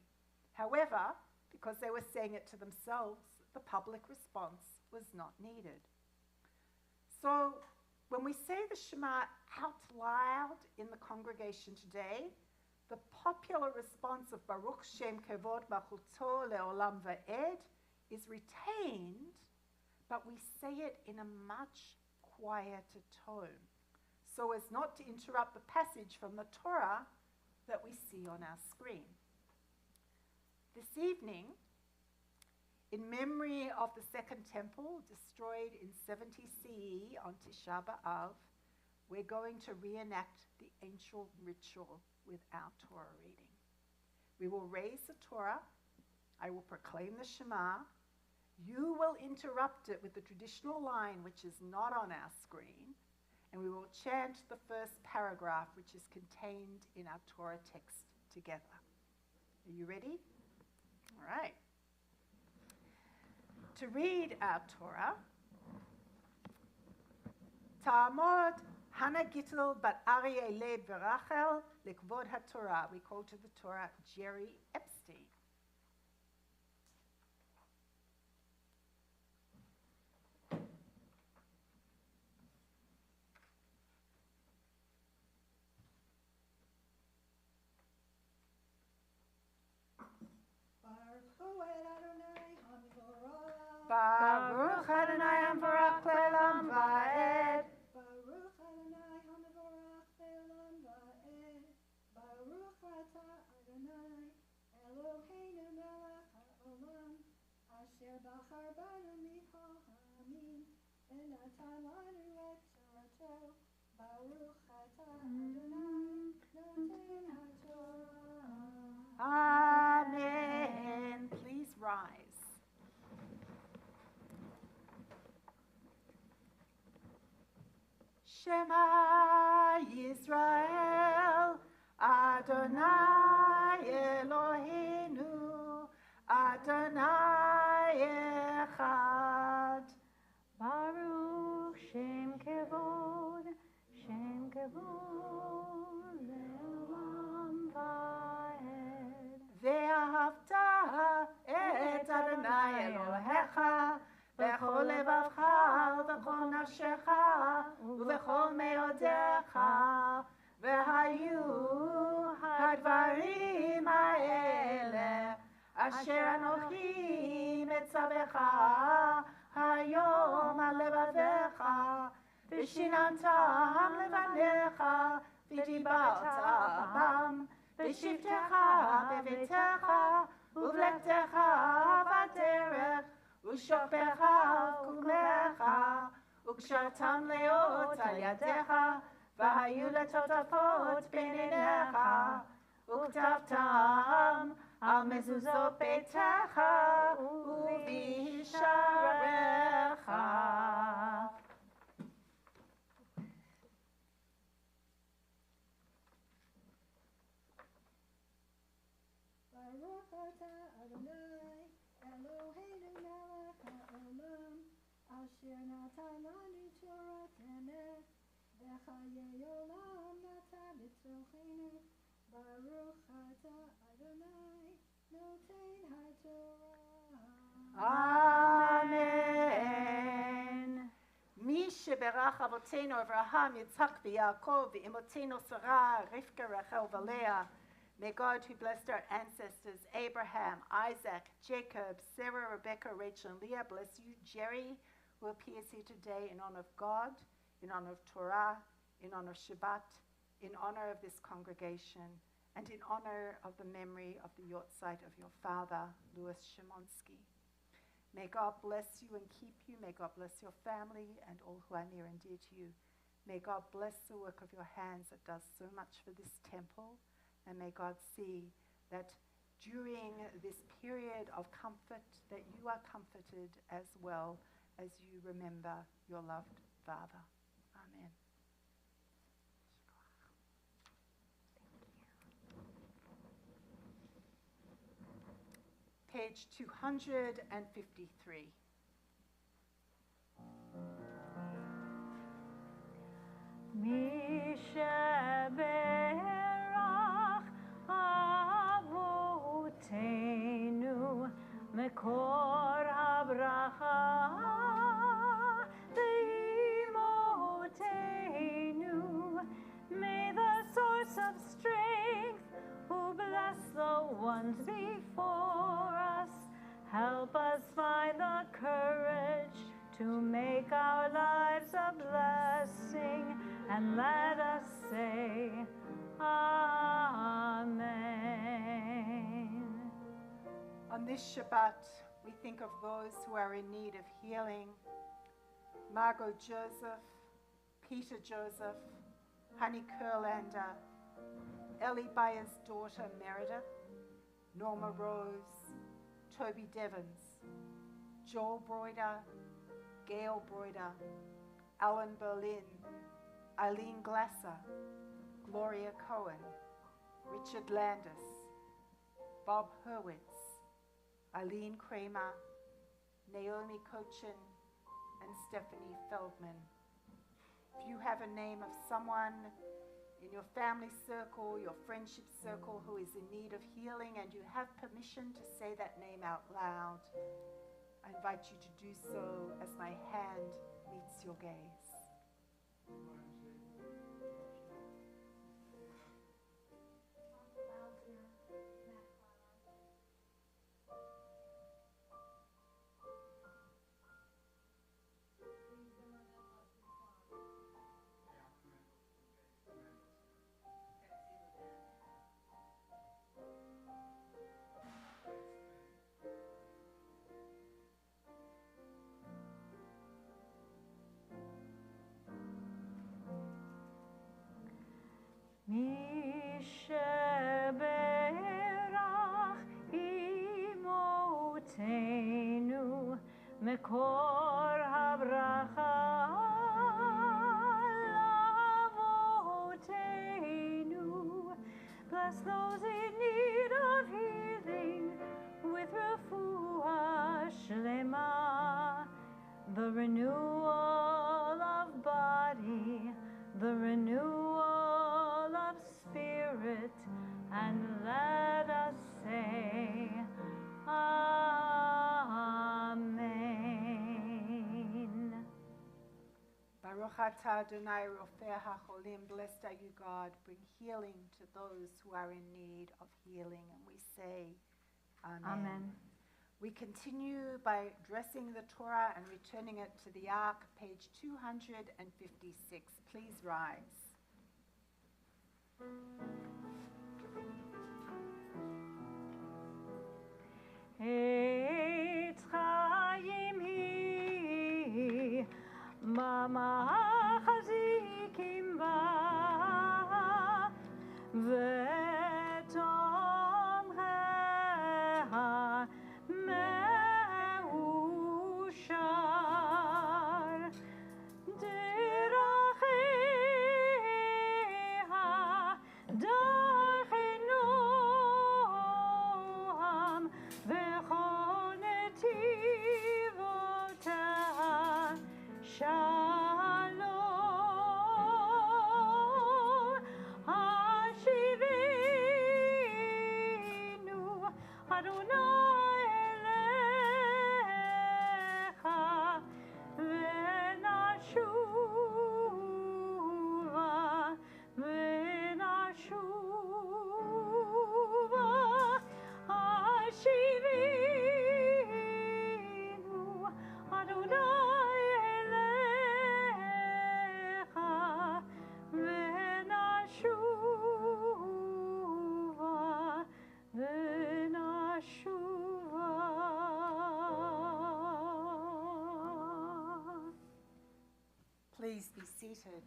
S2: However, because they were saying it to themselves, the public response was not needed. So, when we say the Shema out loud in the congregation today, the popular response of Baruch Shem Kevod Malchuto Leolam Va'ed is retained, but we say it in a much quieter tone, so as not to interrupt the passage from the Torah that we see on our screen. This evening, in memory of the Second Temple, destroyed in 70 CE on Tisha B'Av, we're going to reenact the ancient ritual with our Torah reading. We will raise the Torah, I will proclaim the Shema, you will interrupt it with the traditional line which is not on our screen, and we will chant the first paragraph which is contained in our Torah text together. Are you ready? All right. To read our Torah, Ta'amod Hannah Gittel bat Aryeh Leib Verachel Likvod HaTorah. We call to the Torah Jerry Epstein. Baruch Adonai Hamvarach Le'olam Va'ed.
S5: Baruch Adonai HaMevorach Le'olam Va'ed. Baruch Atah Adonai Eloheinu melech ha'olam asher bachar banu michol ha'amim v'natan lanu et Torato. Baruch Atah Adonai noten ha'Torah.
S2: Amen. Please rise. Shema Yisrael, Adonai Eloheinu, Adonai Echad.
S3: Baruch Shem Kevod Le'olam Va'ed.
S2: ואהבת את אדוני אלוהיך בכל לבבך ובכל נפשך ובכל מאודיך, והיו הדברים האלה אשר אנוכי מצווך היום על לבביך, ושיננתם לבניך ודיברת בם בשבתך בביתך ובלכתך בדרך ושוכבך וקומך, וקשרתם לאות על ידיך והיו לטוטפות בין עיניך, וכתבתם על מזוזות ביתך ובשעריך.
S5: Baruch atah Adonai Eloheinu melech ha'olam asher natan lanu Torat emet v'chayei olam natan b'tzrochenu. Baruch atah Adonai noten ha'Torah.
S2: Amen. מי שברך אבותינו אברהם, יצחק ויעקב ואמותינו שרה, רבקה, רחל ולאה. May God, who blessed our ancestors, Abraham, Isaac, Jacob, Sarah, Rebecca, Rachel, and Leah, bless you, Jerry, who appears here today in honor of God, in honor of Torah, in honor of Shabbat, in honor of this congregation, and in honor of the memory of the yortzeit of your father, Louis Shimonsky. May God bless you and keep you. May God bless your family and all who are near and dear to you. May God bless the work of your hands that does so much for this temple. And may God see that during this period of comfort, that you are comforted as well as you remember your loved Father. Amen. Page 253.
S3: Avotenu mekor habracha ve'imotenu. May the source of strength, who bless the ones before us, help us find the courage to make our lives a blessing, and let us say, Amen.
S2: On this Shabbat, we think of those who are in need of healing. Margot Joseph, Peter Joseph, Honey Kurlander, Ellie Bayer's daughter Meredith, Norma Rose, Toby Devons, Joel Broider, Gail Broider, Alan Berlin, Eileen Glasser, Gloria Cohen, Richard Landis, Bob Hurwitz, Eileen Kramer, Naomi Cochin, and Stephanie Feldman. If you have a name of someone in your family circle, your friendship circle who is in need of healing and you have permission to say that name out loud, I invite you to do so as my hand meets your gaze.
S3: מי שברך אמותינו מקור הברכה לאבותינו. Bless those in need of healing with refuah shlema, the renewal of body, the renewal of spirit, and let us say, Amen.
S2: Baruch atah Adonai Rofeh HaCholim, blessed are you, God, bring healing to those who are in need of healing. And we say, Amen.
S3: Amen.
S2: We continue by dressing the Torah and returning it to the Ark, page 256. Please rise.
S3: Eitz Chaim hi, mamachazikim ba, v'tomcheha meushar, deracheha darchenoam, v'chol netivotah shalom. Hashivenu Adonai elecha, v'nashuva, Hashivenu Adonai elecha, v'nashuva, v'nashuva.
S2: Please be seated.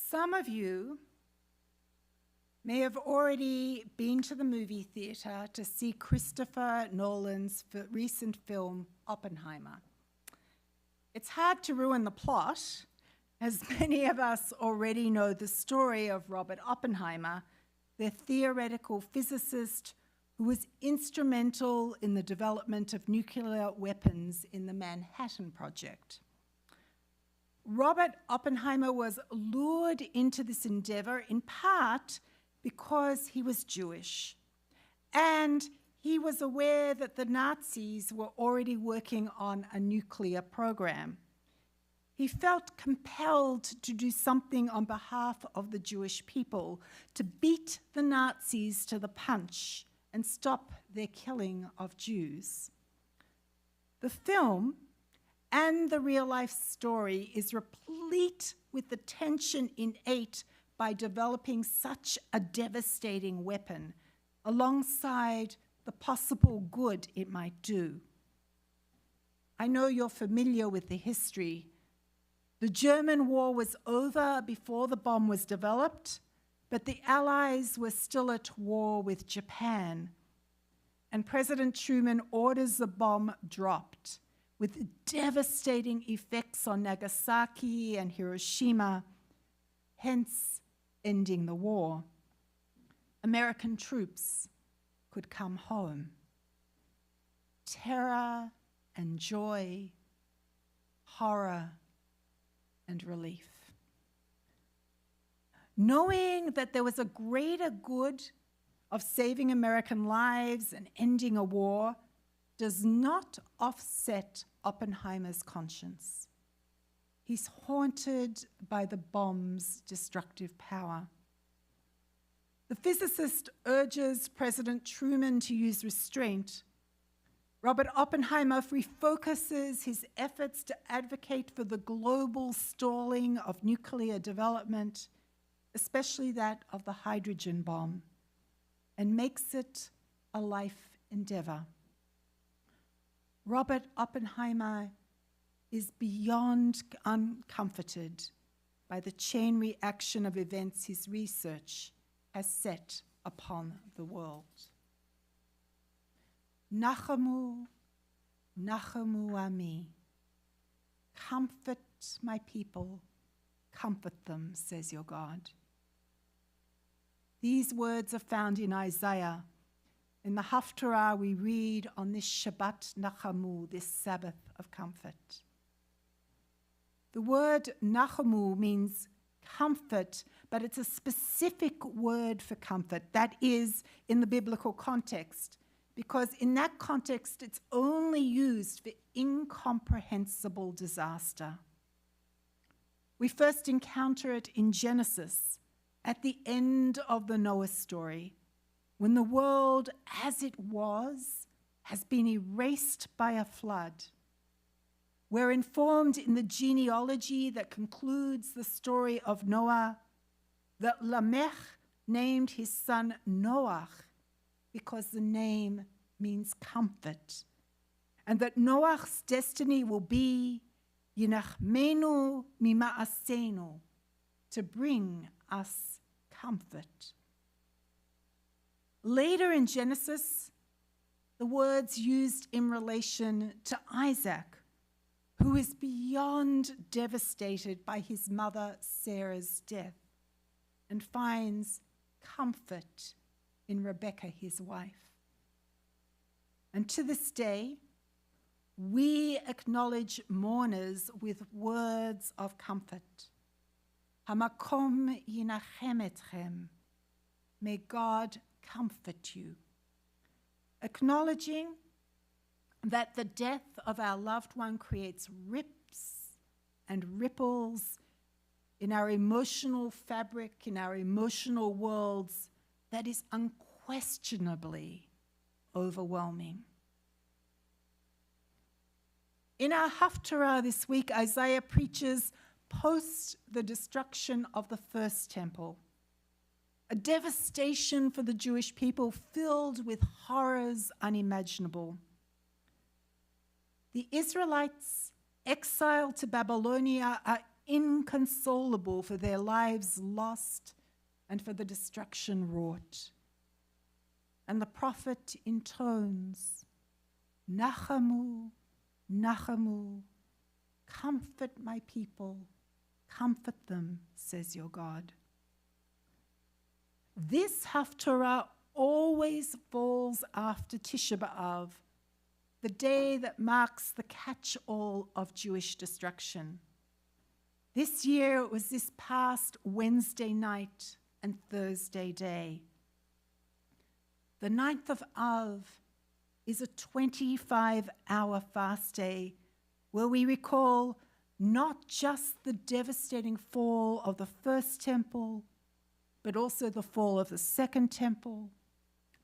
S2: Some of you may have already been to the movie theatre to see Christopher Nolan's recent film, Oppenheimer. It's hard to ruin the plot, as many of us already know the story of Robert Oppenheimer, the theoretical physicist who was instrumental in the development of nuclear weapons in the Manhattan Project. Robert Oppenheimer was lured into this endeavor in part because he was Jewish, and he was aware that the Nazis were already working on a nuclear program. He felt compelled to do something on behalf of the Jewish people, to beat the Nazis to the punch and stop their killing of Jews. The film and the real-life story is replete with the tension innate by developing such a devastating weapon alongside the possible good it might do. I know you're familiar with the history, The German war was over before the bomb was developed, but the Allies were still at war with Japan. And President Truman orders the bomb dropped, with devastating effects on Nagasaki and Hiroshima, hence ending the war. American troops could come home. Terror and joy, horror and relief. Knowing that there was a greater good of saving American lives and ending a war does not offset Oppenheimer's conscience. He's haunted by the bomb's destructive power. The physicist urges President Truman to use restraint. Robert Oppenheimer refocuses his efforts to advocate for the global stalling of nuclear development, especially that of the hydrogen bomb, and makes it a life endeavor. Robert Oppenheimer is beyond uncomforted by the chain reaction of events his research has set upon the world. Nachamu, Nachamu Ami. Comfort my people, comfort them, says your God. These words are found in Isaiah. In the Haftarah, we read on this Shabbat Nachamu, this Sabbath of comfort. The word Nachamu means comfort, but it's a specific word for comfort. That is in the biblical context, because in that context, it's only used for incomprehensible disaster. We first encounter it in Genesis, at the end of the Noah story, when the world as it was has been erased by a flood. We're informed in the genealogy that concludes the story of Noah that Lamech named his son Noach because the name means comfort, and that Noach's destiny will be Yinachmenu mima'asenu, to bring us comfort. Later in Genesis, the words used in relation to Isaac, who is beyond devastated by his mother Sarah's death and finds comfort in Rebekah, his wife. And to this day, we acknowledge mourners with words of comfort. Hamakom yinachem etchem. May God comfort you. Acknowledging that the death of our loved one creates rips and ripples in our emotional fabric, in our emotional worlds, that is unquestionably overwhelming. In our Haftarah this week, Isaiah preaches post the destruction of the first temple, a devastation for the Jewish people filled with horrors unimaginable. The Israelites exiled to Babylonia are inconsolable for their lives lost and for the destruction wrought. And the prophet intones, Nachamu, Nachamu, comfort my people, comfort them, says your God. This Haftarah always falls after Tisha B'Av, the day that marks the catch-all of Jewish destruction. This year it was this past Wednesday night and Thursday day. The 9th of Av is a 25-hour fast day where we recall not just the devastating fall of the first temple, but also the fall of the second temple,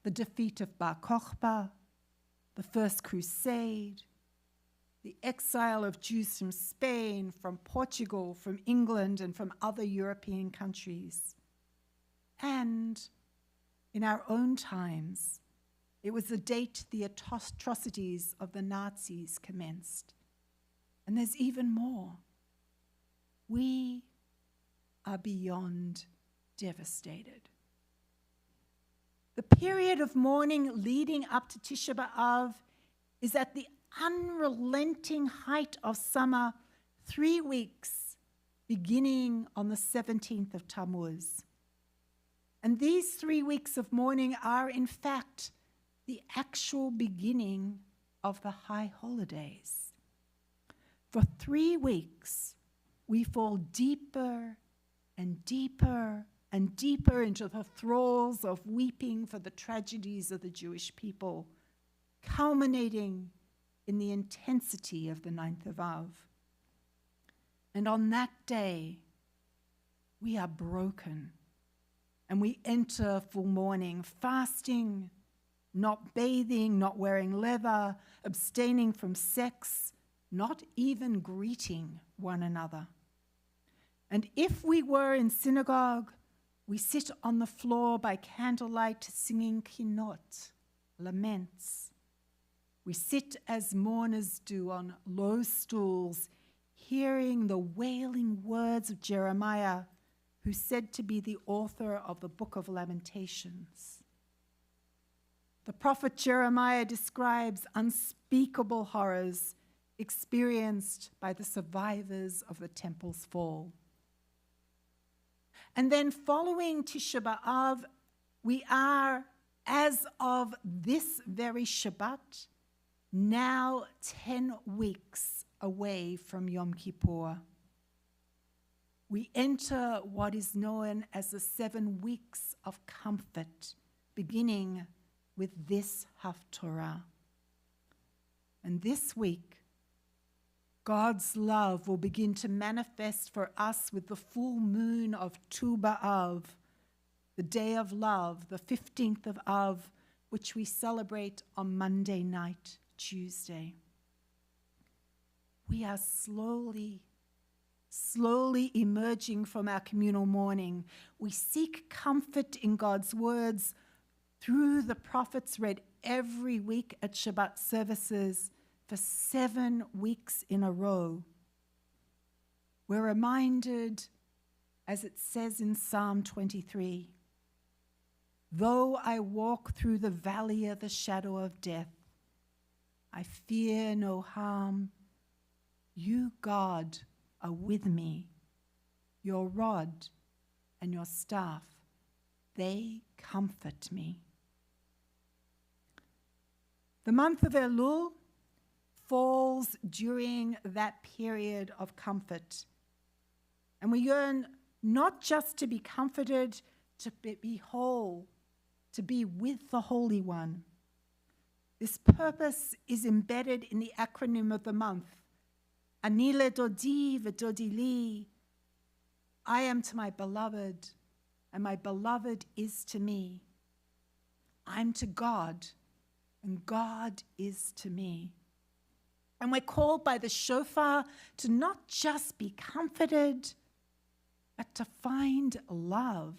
S2: the defeat of Bar Kokhba, the First Crusade, the exile of Jews from Spain, from Portugal, from England, and from other European countries. And in our own times, it was the date the atrocities of the Nazis commenced. And there's even more. we are beyond devastated. The period of mourning leading up to Tisha B'Av is at the unrelenting height of summer, 3 weeks, beginning on the 17th of Tammuz. And these 3 weeks of mourning are, in fact, the actual beginning of the high holidays. For 3 weeks, we fall deeper and deeper and deeper into the thralls of weeping for the tragedies of the Jewish people, culminating in the intensity of the 9th of Av. And on that day, we are broken, and we enter full mourning, fasting, not bathing, not wearing leather, abstaining from sex, not even greeting one another. And if we were in synagogue, we sit on the floor by candlelight singing kinot, laments. We sit as mourners do on low stools, hearing the wailing words of Jeremiah, who's said to be the author of the Book of Lamentations. The prophet Jeremiah describes unspeakable horrors experienced by the survivors of the temple's fall. And then following Tisha B'Av, we are, as of this very Shabbat, now 10 weeks away from Yom Kippur. We enter what is known as the 7 weeks of comfort, beginning with this Haftorah. And this week, God's love will begin to manifest for us with the full moon of Tu B'Av, the day of love, the 15th of Av, which we celebrate on Monday night, Tuesday. We are slowly emerging from our communal mourning. We seek comfort in God's words through the prophets read every week at Shabbat services for 7 weeks in a row. We're reminded, as it says in Psalm 23, though I walk through the valley of the shadow of death, I fear no harm. You, God, are with me. Your rod and your staff, they comfort me. The month of Elul falls during that period of comfort. And we yearn not just to be comforted, to be whole, to be with the Holy One. This purpose is embedded in the acronym of the month. Ani ledodi v'dodi li. I am to my beloved, and my beloved is to me. I'm to God, and God is to me. And we're called by the shofar to not just be comforted, but to find love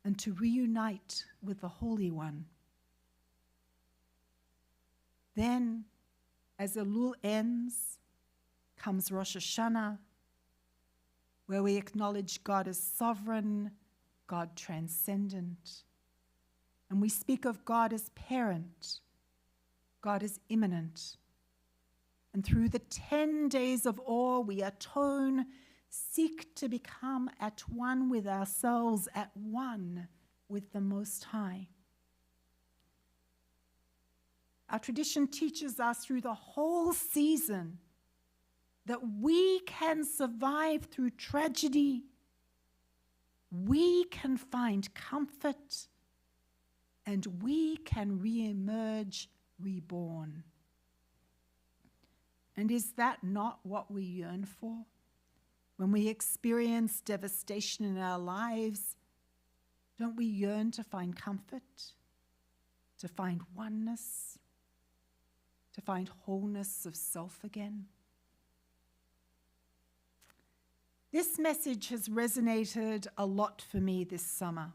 S2: and to reunite with the Holy One. Then, as Elul ends, comes Rosh Hashanah, where we acknowledge God as sovereign, God transcendent. And we speak of God as parent, God as immanent. And through the 10 days of awe, we atone, seek to become at one with ourselves, at one with the Most High. Our tradition teaches us through the whole season that we can survive through tragedy, we can find comfort, and we can re-emerge reborn. And is that not what we yearn for? When we experience devastation in our lives, don't we yearn to find comfort, to find oneness, to find wholeness of self again? This message has resonated a lot for me this summer.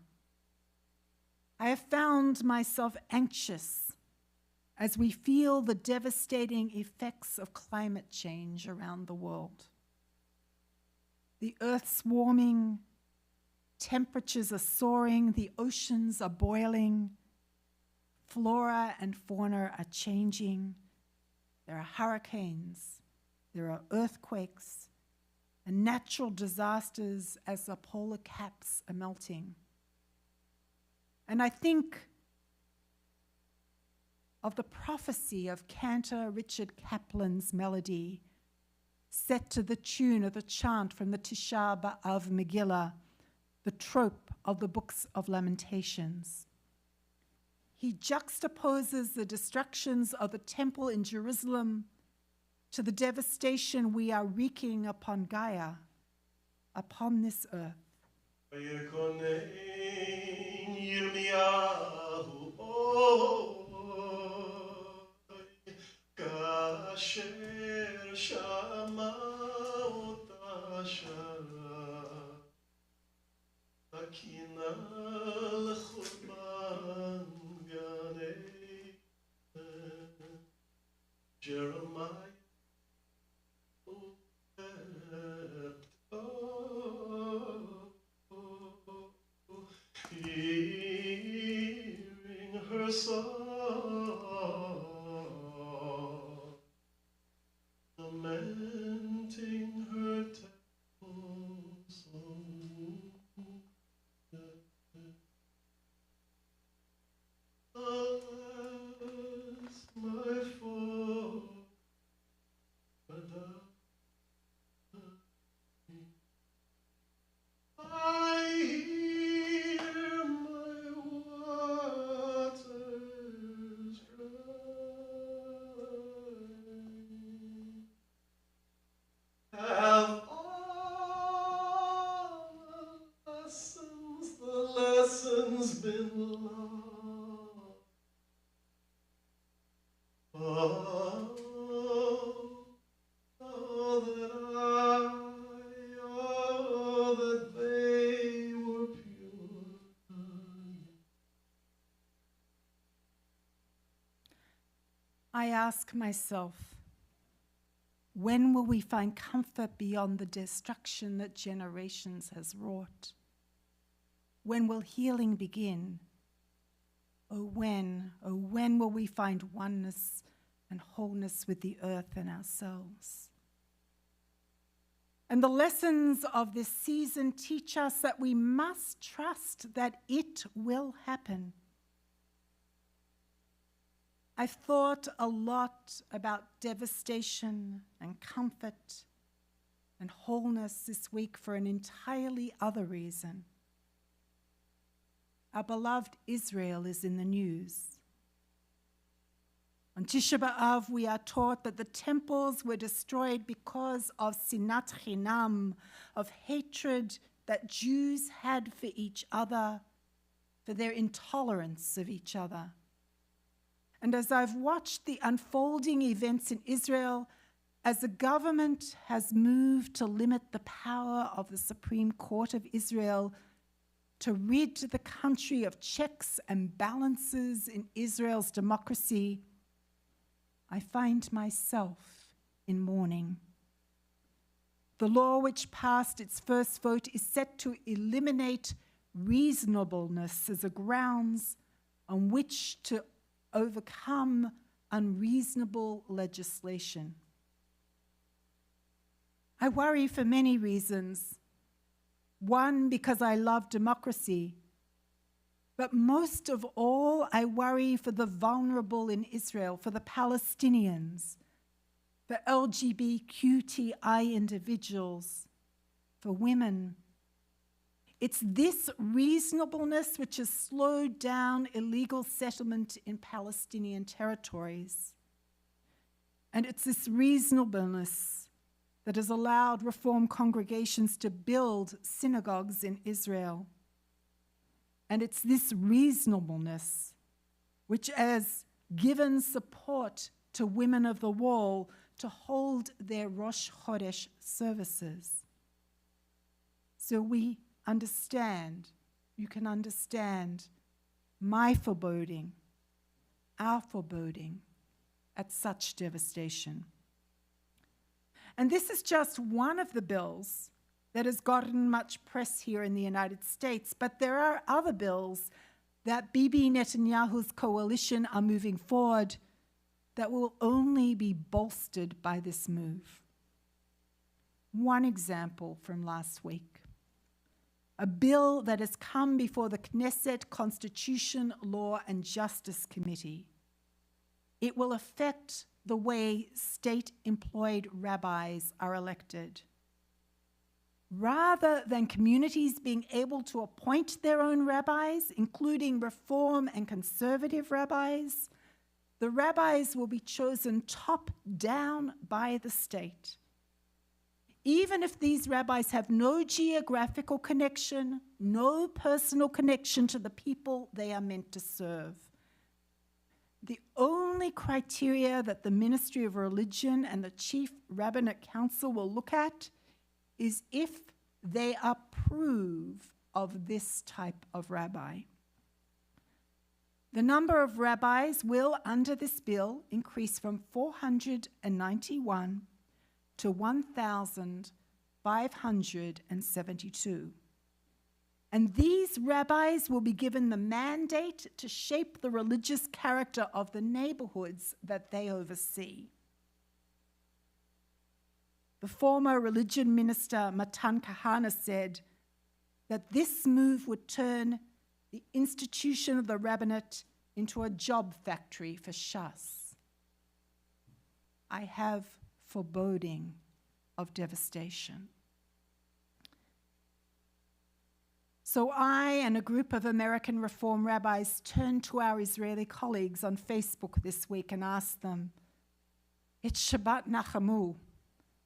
S2: I have found myself anxious as we feel the devastating effects of climate change around the world. The earth's warming, temperatures are soaring, the oceans are boiling, flora and fauna are changing. There are hurricanes, there are earthquakes, and natural disasters as the polar caps are melting. And I think of the prophecy of cantor Richard Kaplan's melody, set to the tune of the chant from the Tisha B'Av Megillah, the trope of the books of Lamentations. He juxtaposes the destructions of the temple in Jerusalem to the devastation we are wreaking upon Gaia, upon this earth.
S7: כאשר שמע אותה שרה, הקינה לחורבן גן עדן. Jeremiah wept, hearing her song, lamenting her temple song. Alas, my father died. I hear my waters crying. Have all the lessons been lost? Oh, that they were pure.
S2: I ask myself, when will we find comfort beyond the destruction that generations has wrought? When will healing begin? Oh, when will we find oneness and wholeness with the earth and ourselves? And the lessons of this season teach us that we must trust that it will happen. I've thought a lot about devastation and comfort and wholeness this week for an entirely other reason. Our beloved Israel is in the news. On Tisha B'Av, we are taught that the temples were destroyed because of sinat chinam, of hatred that Jews had for each other, for their intolerance of each other. And as I've watched the unfolding events in Israel, as the government has moved to limit the power of the Supreme Court of Israel, to rid the country of checks and balances in Israel's democracy, I find myself in mourning. The law which passed its first vote is set to eliminate reasonableness as a grounds on which to overcome unreasonable legislation. I worry for many reasons. One, because I love democracy. But most of all, I worry for the vulnerable in Israel, for the Palestinians, for LGBTQI individuals, for women. It's this reasonableness which has slowed down illegal settlement in Palestinian territories. And it's this reasonableness that has allowed Reform congregations to build synagogues in Israel. And it's this reasonableness which has given support to women of the wall to hold their Rosh Chodesh services. So we understand, you can understand my foreboding, our foreboding at such devastation. And this is just one of the bills that has gotten much press here in the United States, but there are other bills that Bibi Netanyahu's coalition are moving forward that will only be bolstered by this move. One example from last week, a bill that has come before the Knesset Constitution, Law and Justice Committee. It will affect the way state-employed rabbis are elected. Rather than communities being able to appoint their own rabbis, including Reform and conservative rabbis, the rabbis will be chosen top-down by the state. Even if these rabbis have no geographical connection, no personal connection to the people they are meant to serve. The only criteria that the Ministry of Religion and the Chief Rabbinate Council will look at is if they approve of this type of rabbi. The number of rabbis will, under this bill, increase from 491 to 1,572. And these rabbis will be given the mandate to shape the religious character of the neighborhoods that they oversee. The former religion minister Matan Kahana said that this move would turn the institution of the rabbinate into a job factory for Shas. I have foreboding of devastation. So I and a group of American Reform rabbis turned to our Israeli colleagues on Facebook this week and asked them, "It's Shabbat Nachamu.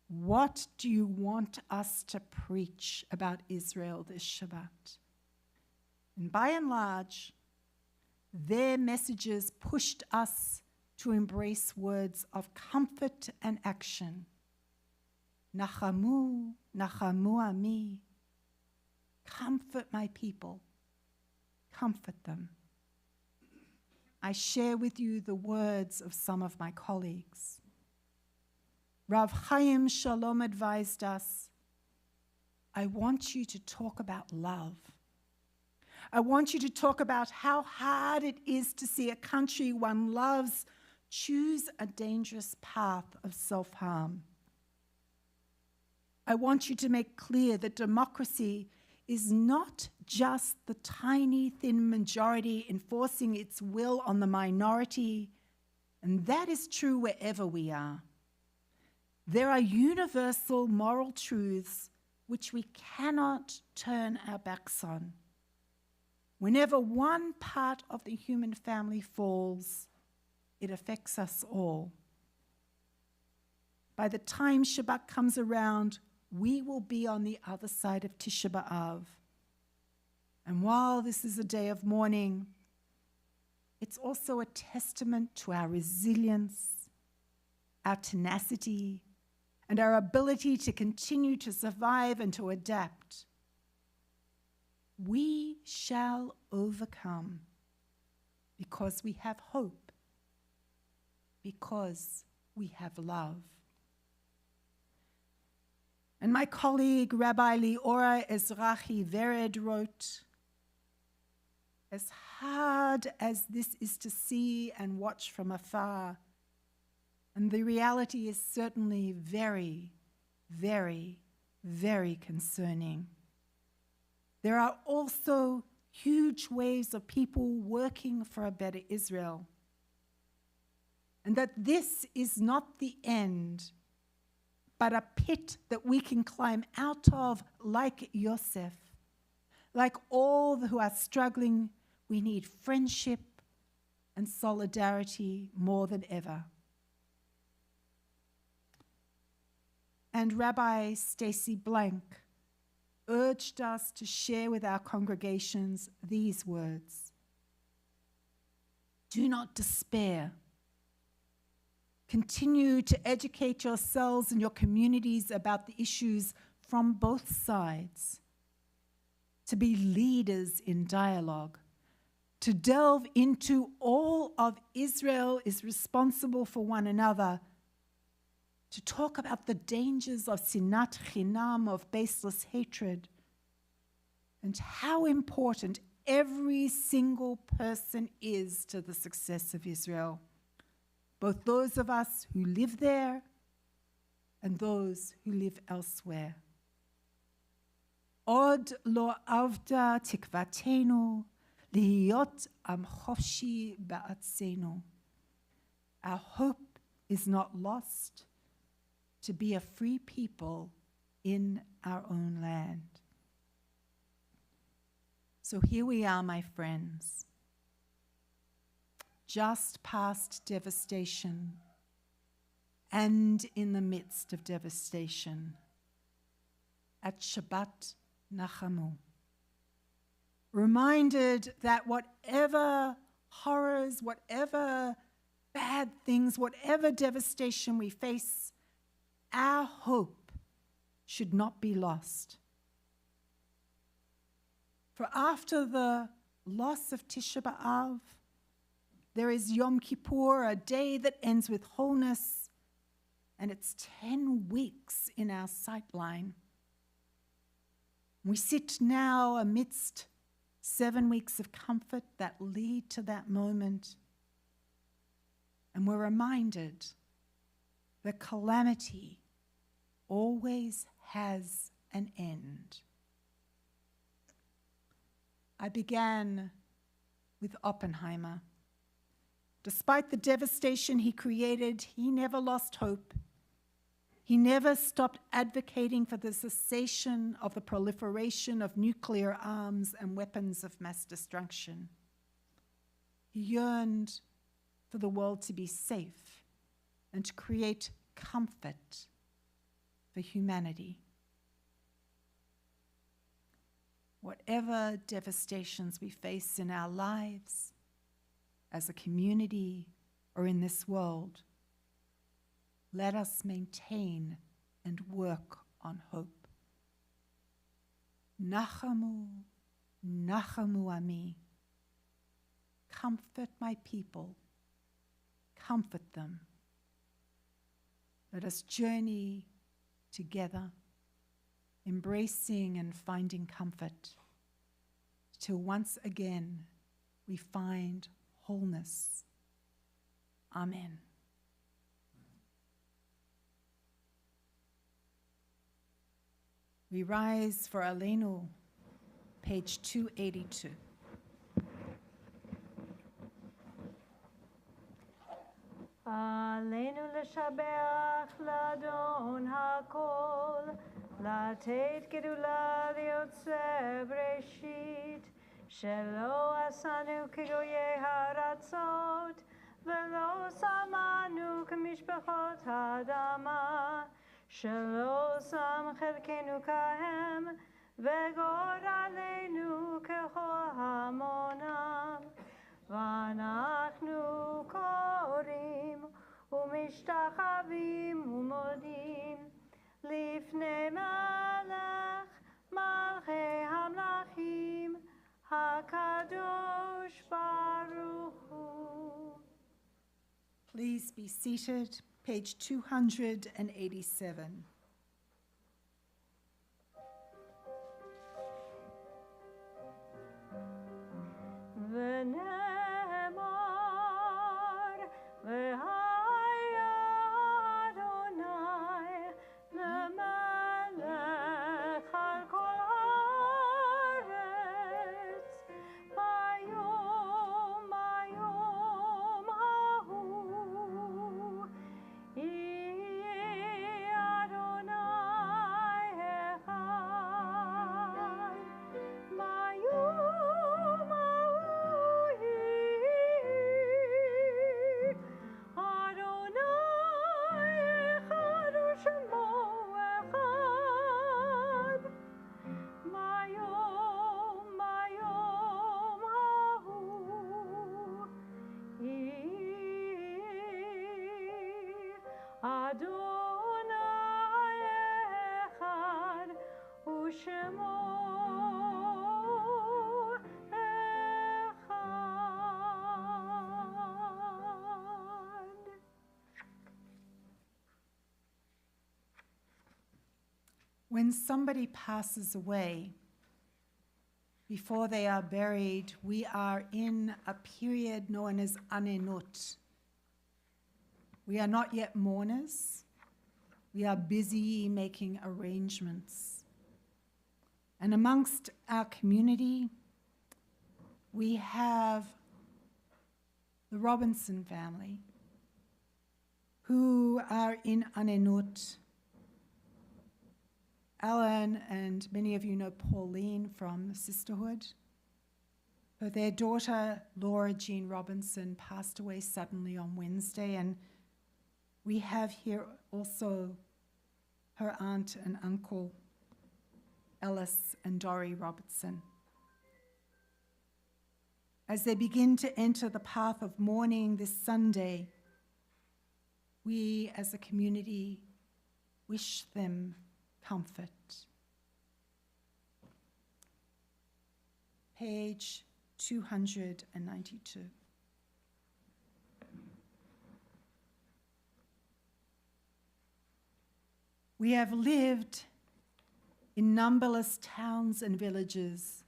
S2: What do you want us to preach about Israel this Shabbat?" And by and large, their messages pushed us to embrace words of comfort and action. Nachamu, Nachamu Ami. Comfort my people. Comfort them. I share with you the words of some of my colleagues. Rav Chaim Shalom advised us, I want you to talk about love. I want you to talk about how hard it is to see a country one loves choose a dangerous path of self-harm. I want you to make clear that democracy is not just the tiny, thin majority enforcing its will on the minority, and that is true wherever we are. There are universal moral truths which we cannot turn our backs on. Whenever one part of the human family falls, it affects us all. By the time Shabbat comes around, we will be on the other side of Tisha B'Av. And while this is a day of mourning, it's also a testament to our resilience, our tenacity, and our ability to continue to survive and to adapt. We shall overcome because we have hope, because we have love. And my colleague, Rabbi Liora Ezrahi Vered wrote, as hard as this is to see and watch from afar, and the reality is certainly very, very, very concerning, there are also huge waves of people working for a better Israel. And that this is not the end, but a pit that we can climb out of like Yosef. Like all who are struggling, we need friendship and solidarity more than ever. And Rabbi Stacy Blank urged us to share with our congregations these words. Do not despair. Continue to educate yourselves and your communities about the issues from both sides, to be leaders in dialogue, to delve into all of Israel is responsible for one another, to talk about the dangers of sinat chinam, of baseless hatred, and how important every single person is to the success of Israel, both those of us who live there and those who live elsewhere. Od lo avda tikvatenu lihiyot am chofshi ba'atzenu. Our hope is not lost to be a free people in our own land. So here we are, my friends, just past devastation and in the midst of devastation, at Shabbat Nachamu, reminded that whatever horrors, whatever bad things, whatever devastation we face, our hope should not be lost. For after the loss of Tisha B'Av, there is Yom Kippur, a day that ends with wholeness, and it's 10 weeks in our sightline. We sit now amidst 7 weeks of comfort that lead to that moment, and we're reminded that calamity always has an end. I began with Oppenheimer. Despite the devastation he created, he never lost hope. He never stopped advocating for the cessation of the proliferation of nuclear arms and weapons of mass destruction. He yearned for the world to be safe and to create comfort for humanity. Whatever devastations we face in our lives, as a community, or in this world, let us maintain and work on hope. Nachamu, nachamu ami. Comfort my people. Comfort them. Let us journey together, embracing and finding comfort, till once again we find wholeness. Amen. We rise for Aleinu, page 282.
S3: עלינו לשבח לאדון הכל, לתת גדולה ליוצא בראשית, שלא עשנו כגויי הארצות, ולא שמנו כמשפחות האדמה, שלא שם חלקנו כהם, וגורלנו ככל המונם. ואנחנו קוראים ומשתחווים ומודים לפני מלך מלכי המלכים הקדוש ברוך הוא.
S2: Please be seated, page 287.
S3: ונאמר והיה אדוני למלך על כל הארץ ביום ההוא יהיה אדוני
S2: when somebody passes away, before they are buried, we are in a period known as anenut. We are not yet mourners. We are busy making arrangements. And amongst our community, we have the Robinson family, who are in anenut. Alan and many of you know Pauline from Sisterhood. But their daughter, Laura Jean Robinson, passed away suddenly on Wednesday, and we have here also her aunt and uncle, Ellis and Dorrie Robertson. As they begin to enter the path of mourning this Sunday, we as a community wish them comfort. Page 292. We have lived in numberless towns and villages,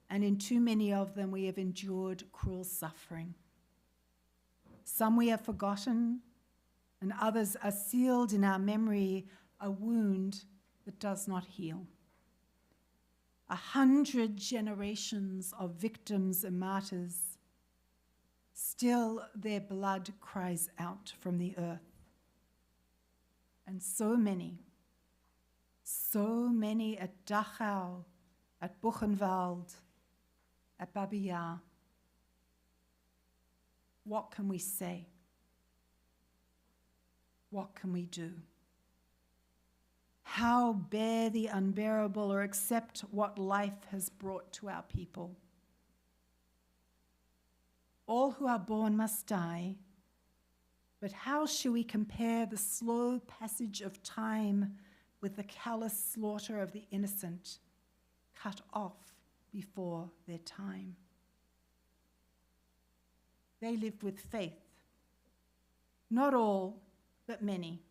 S2: and in too many of them we have endured cruel suffering. Some we have forgotten, and others are sealed in our memory, a wound that does not heal. 100 generations of victims and martyrs, still their blood cries out from the earth. And so many at Dachau, at Buchenwald, at Babi Yar. What can we say? What can we do? How bear the unbearable or accept what life has brought to our people? All who are born must die, but how shall we compare the slow passage of time with the callous slaughter of the innocent, cut off before their time? They lived with faith. Not all, but many.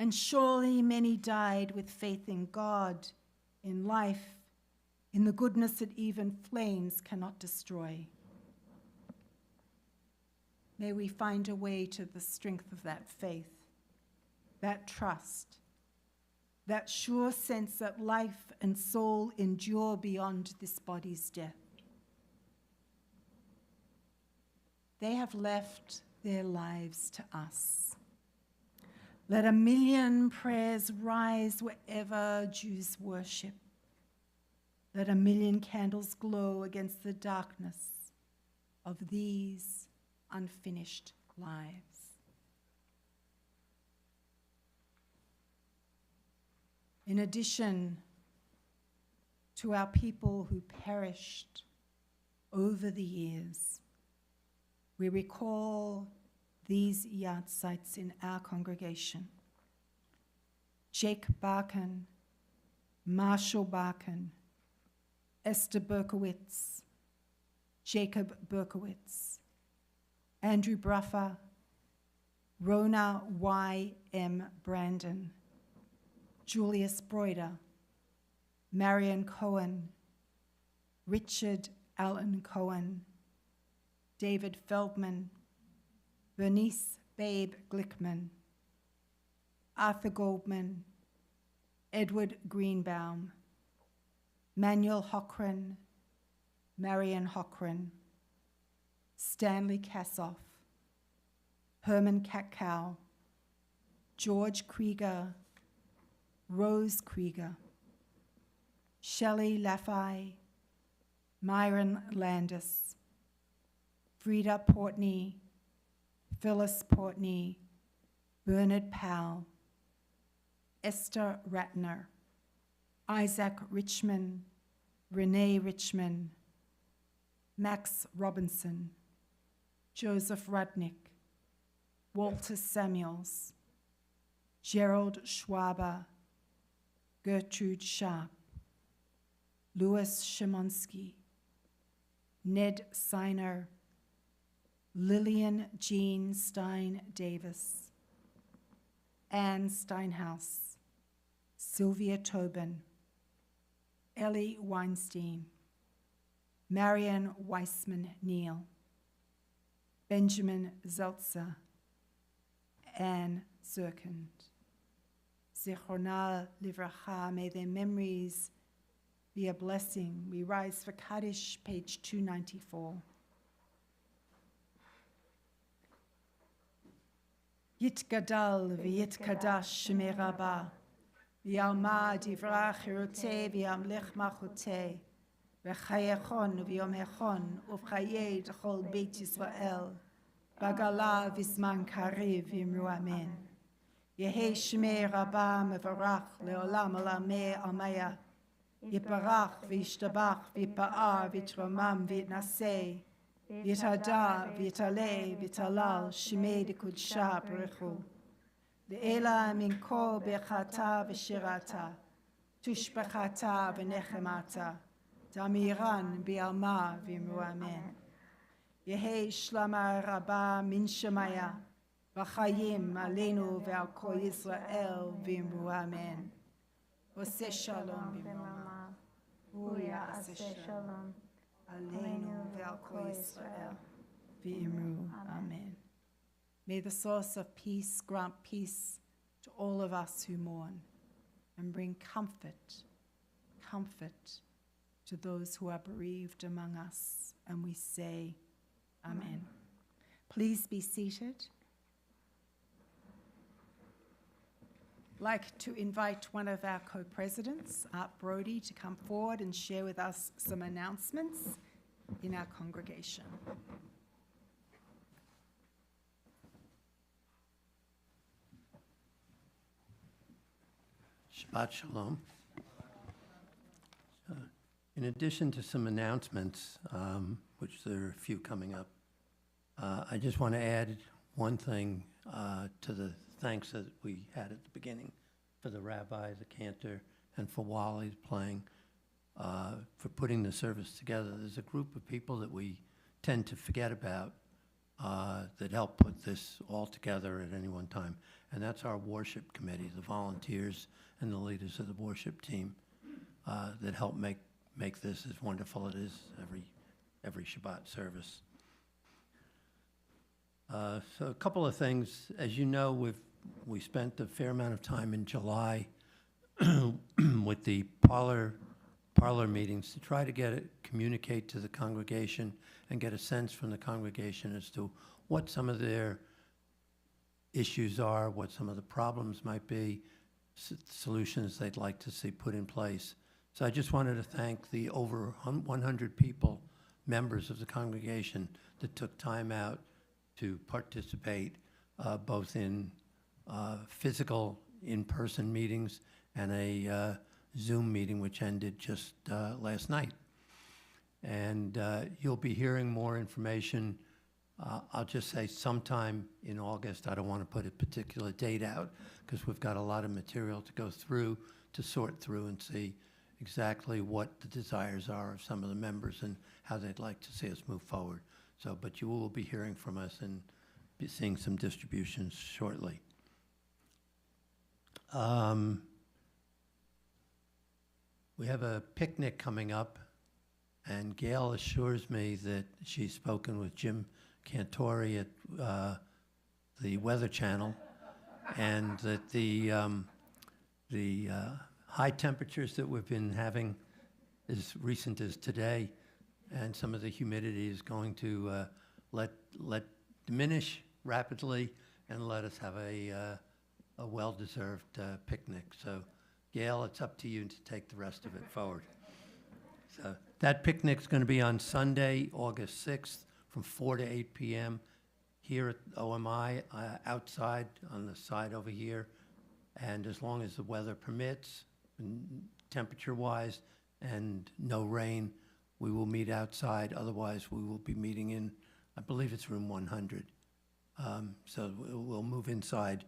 S2: And surely many died with faith in God, in life, in the goodness that even flames cannot destroy. May we find a way to the strength of that faith, that trust, that sure sense that life and soul endure beyond this body's death. They have left their lives to us. Let 1,000,000 prayers rise wherever Jews worship. Let 1,000,000 candles glow against the darkness of these unfinished lives. In addition to our people who perished over the years, we recall these yard sites in our congregation. Jake Barkan, Marshall Barkan, Esther Berkowitz, Jacob Berkowitz, Andrew Bruffer, Rona Y.M. Brandon, Julius Broider, Marion Cohen, Richard Allen Cohen, David Feldman, Bernice Babe Glickman, Arthur Goldman, Edward Greenbaum, Manuel Hochran, Marion Hochran, Stanley Kassoff, Herman Katkow, George Krieger, Rose Krieger, Shelley Laffey, Myron Landis, Frida Portney, Phyllis Portney, Bernard Powell, Esther Ratner, Isaac Richman, Renee Richman, Max Robinson, Joseph Rudnick, Walter Samuels, Gerald Schwaber, Gertrude Sharp, Louis Shimonsky, Ned Seiner, Lillian Jean Stein Davis, Anne Steinhaus, Sylvia Tobin, Ellie Weinstein, Marian Weissman-Neal, Benjamin Zeltzer, Anne Zirkand. Zichronal Livracha, may their memories be a blessing. We rise for Kaddish, page 294. Yitgadal v'yitkadash shemei rabba, v'yalma divrach hiroteh v'yamlich machoteh, v'chayechon v'yomechon uv'chayei d'chol beit Yisrael, bagala v'zman kariv v'imru amen. Yehei shemei rabba mevarach leolam alameh amaya, yiparach v'yishtabach v'yipa'ar v'yitramam v'yitnaseh, Yitada, Vitale, Vitalal, Shimei de Kudsha, Brechu. Le'ela minko bechata v'shirata, tushbechata v'nechemata, damiran bi'alma v'imru amen. Yehei shlama rabba min shemaya, v'chayim aleinu ve'al kol Yisrael v'imru amen. Oseh shalom b'mama, uya aseh shalom. Aleinu ve'al kol Yisrael v'imru. Amen. May the source of peace grant peace to all of us who mourn and bring comfort to those who are bereaved among us. And we say, Amen. Please be seated. I'd like to invite one of our co-presidents, Art Brody, to come forward and share with us some announcements in our congregation.
S8: Shabbat Shalom. In addition to some announcements, which there are a few coming up, I just want to add one thing to the thanks that we had at the beginning for the rabbi, the cantor, and for Wally playing, for putting the service together. There's a group of people that we tend to forget about that help put this all together at any one time, and that's our worship committee, the volunteers and the leaders of the worship team that help make this as wonderful it is every Shabbat service. So a couple of things. As you know, we spent a fair amount of time in July with the parlor meetings to try to communicate to the congregation and get a sense from the congregation as to what some of their issues are, what some of the problems might be, solutions they'd like to see put in place. So I just wanted to thank the over 100 people, members of the congregation, that took time out to participate both in physical in-person meetings and a Zoom meeting which ended just last night. And you'll be hearing more information, I'll just say sometime in August. I don't want to put a particular date out because we've got a lot of material to go through, to sort through and see exactly what the desires are of some of the members and how they'd like to see us move forward. So, but you will be hearing from us and be seeing some distributions shortly. We have a picnic coming up, and Gail assures me that she's spoken with Jim Cantori at the Weather Channel, and that the high temperatures that we've been having as recent as today, and some of the humidity is going to let diminish rapidly and let us have a well-deserved picnic. So, Gail, it's up to you to take the rest of it forward. So that picnic's going to be on Sunday, August 6th, from 4 to 8 p.m. here at OMI, outside on the side over here. And as long as the weather permits, temperature-wise, and no rain, we will meet outside. Otherwise, we will be meeting in, I believe it's room 100. So we'll move inside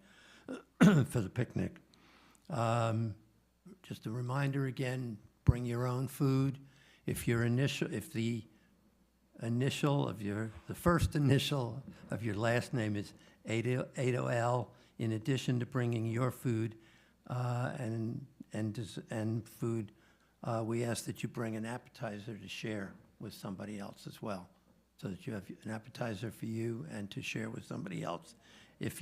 S8: for the picnic. Just a reminder again, bring your own food. If the first initial of your last name is 80L, in addition to bringing your food and and food, we ask that you bring an appetizer to share with somebody else as well, so that you have an appetizer for you and to share with somebody else. If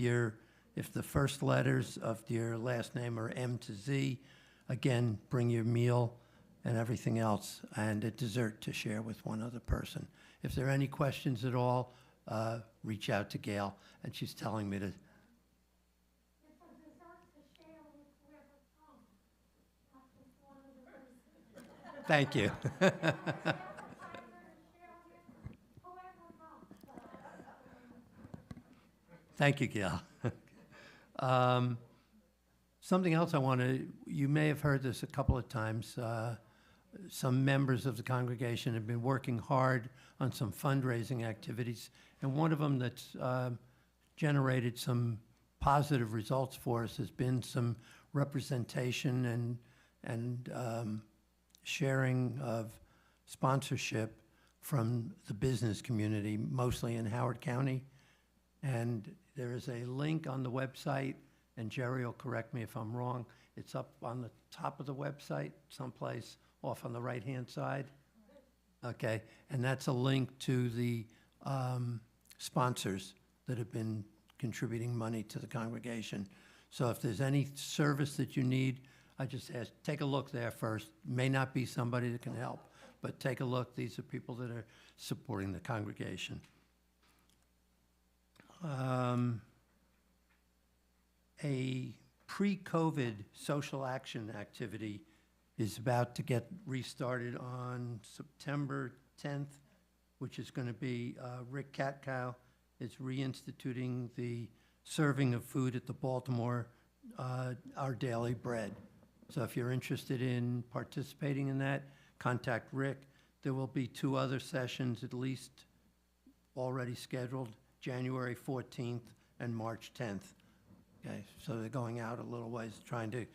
S8: the first letters of your last name are M to Z, again, bring your meal and everything else, and a dessert to share with one other person. If there are any questions at all, reach out to Gail, and she's telling me to.
S5: It's a dessert to share with whoever comes, not just one of the person.
S8: Thank you.
S5: Appetizer to share with whoever comes.
S8: Thank you, Gail. Something else you may have heard this a couple of times. Some members of the congregation have been working hard on some fundraising activities, and one of them that's generated some positive results for us has been some representation and sharing of sponsorship from the business community, mostly in Howard County. And there is a link on the website, and Jerry will correct me if I'm wrong. It's up on the top of the website, someplace off on the right-hand side. Okay, and that's a link to the sponsors that have been contributing money to the congregation. So if there's any service that you need, I just ask, take a look there first. May not be somebody that can help, but take a look. These are people that are supporting the congregation. A pre-COVID social action activity is about to get restarted on September 10th, which is going to be Rick Katkow is reinstituting the serving of food at the Baltimore, Our Daily Bread. So if you're interested in participating in that, contact Rick. There will be 2 other sessions at least already scheduled, January 14th and March 10th. Okay, so they're going out a little ways, trying to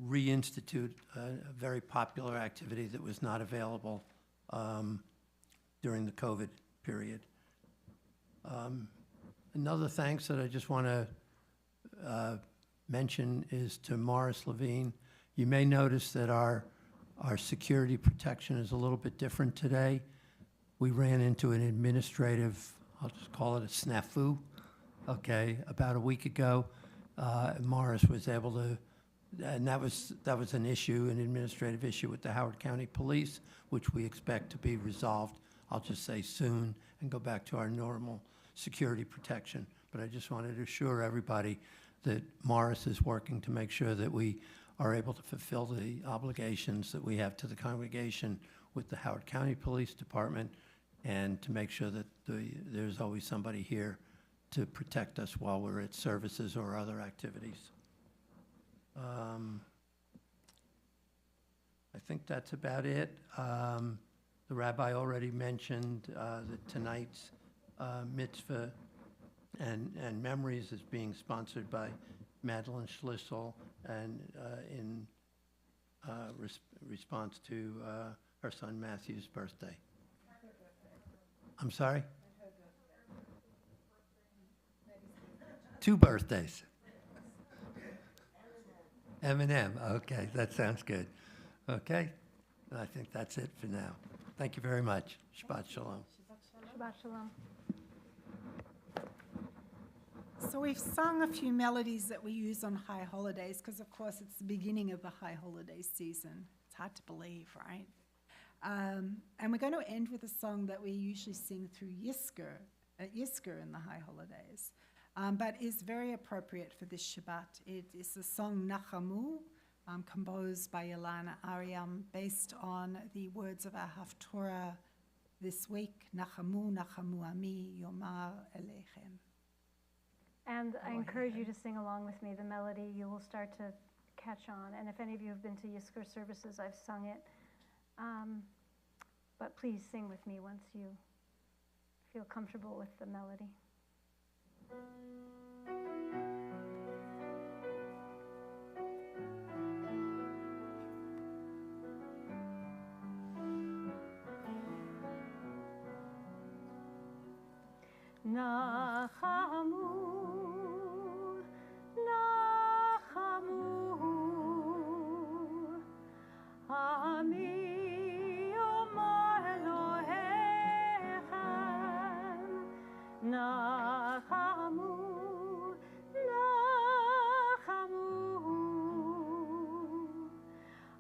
S8: reinstitute a very popular activity that was not available during the COVID period. Another thanks that I just want to mention is to Morris Levine. You may notice that our security protection is a little bit different today. We ran into an administrative, I'll just call it a snafu, okay, about a week ago. Morris was able to, and that was an issue, an administrative issue with the Howard County Police, which we expect to be resolved, I'll just say soon, and go back to our normal security protection. But I just wanted to assure everybody that Morris is working to make sure that we are able to fulfill the obligations that we have to the congregation with the Howard County Police Department, and to make sure that there's always somebody here to protect us while we're at services or other activities. I think that's about it. The rabbi already mentioned that tonight's mitzvah and memories is being sponsored by Madeline Schlissel, and in response to her son Matthew's birthday. I'm sorry? 2 birthdays. M&M, okay, that sounds good. Okay, I think that's it for now. Thank you very much. Shabbat Shalom.
S3: Shabbat Shalom.
S2: So we've sung a few melodies that we use on high holidays, because of course it's the beginning of the high holiday season. It's hard to believe, right? And we're going to end with a song that we usually sing through Yizkor, at Yizkor in the high holidays, but is very appropriate for this Shabbat. It is the song Nachamu, composed by Yolanda Ariam, based on the words of our Haftorah this week, Nachamu, Nachamu Ami, Yomar Elechem.
S3: And I encourage you to sing along with me the melody. You will start to catch on. And if any of you have been to Yizkor services, I've sung it. But please sing with me once you feel comfortable with the melody. Nachamu, Nachamu, Nachamu,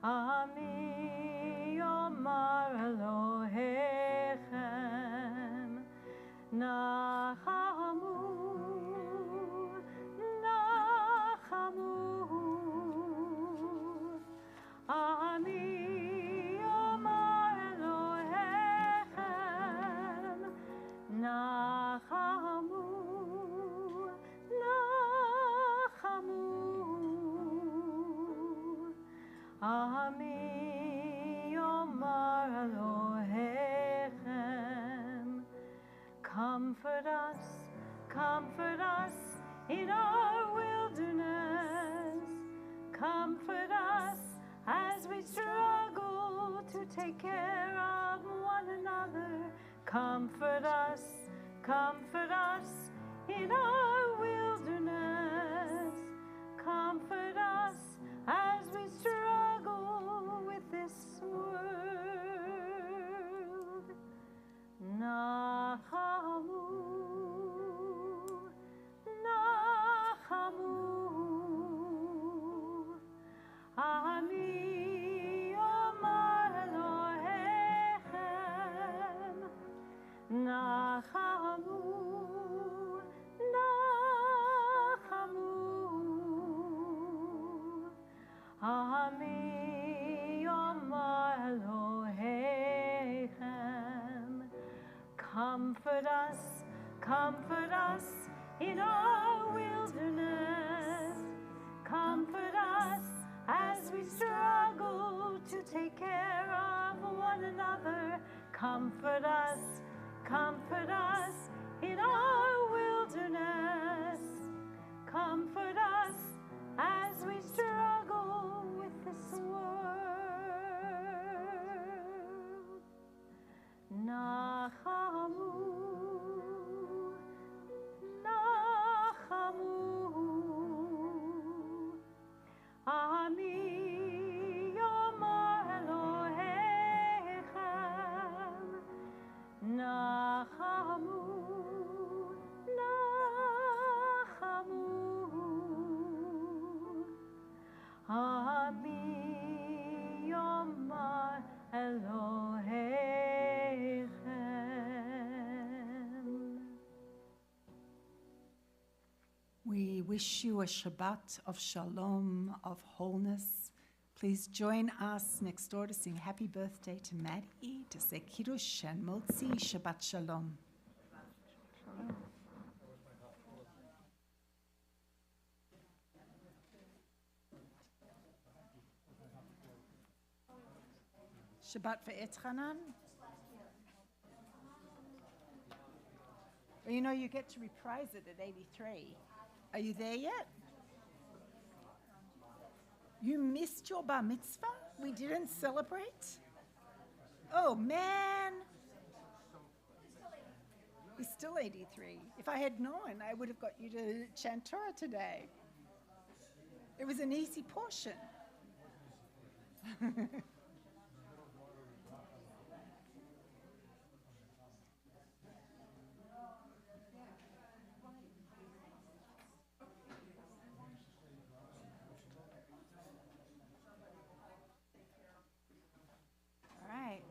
S3: Ami Yomar Elohechem, Nachamu, Ami Yomar Elohechem, Nachamu, Ami Yomar Elohechem. Comfort us in our wilderness. Comfort us as we struggle to take care of one another. Comfort us in our wilderness. Comfort us as we struggle with this world. Nachamu, Ami Yomar Elohechem, Nachamu, Ami Yomar Elohechem. Comfort us in our wilderness. Comfort us as we struggle to take care of one another. Comfort us in our wilderness. Comfort us as we struggle with this world. Nachamu, Ami Yomar Elohechem, Nachamu, Ami Yomar Elohechem.
S2: We wish you a Shabbat of shalom, of wholeness. Please join us next door to sing happy birthday to Maddie, to say Kiddush and Motzi, Shabbat shalom. Shabbat for Etchanan. You know, you get to reprise it at 83. Are you there yet? You missed your bar mitzvah? We didn't celebrate? Oh, man. He's still 83. If I had known, I would have got you to chant Torah today. It was an easy portion. All right.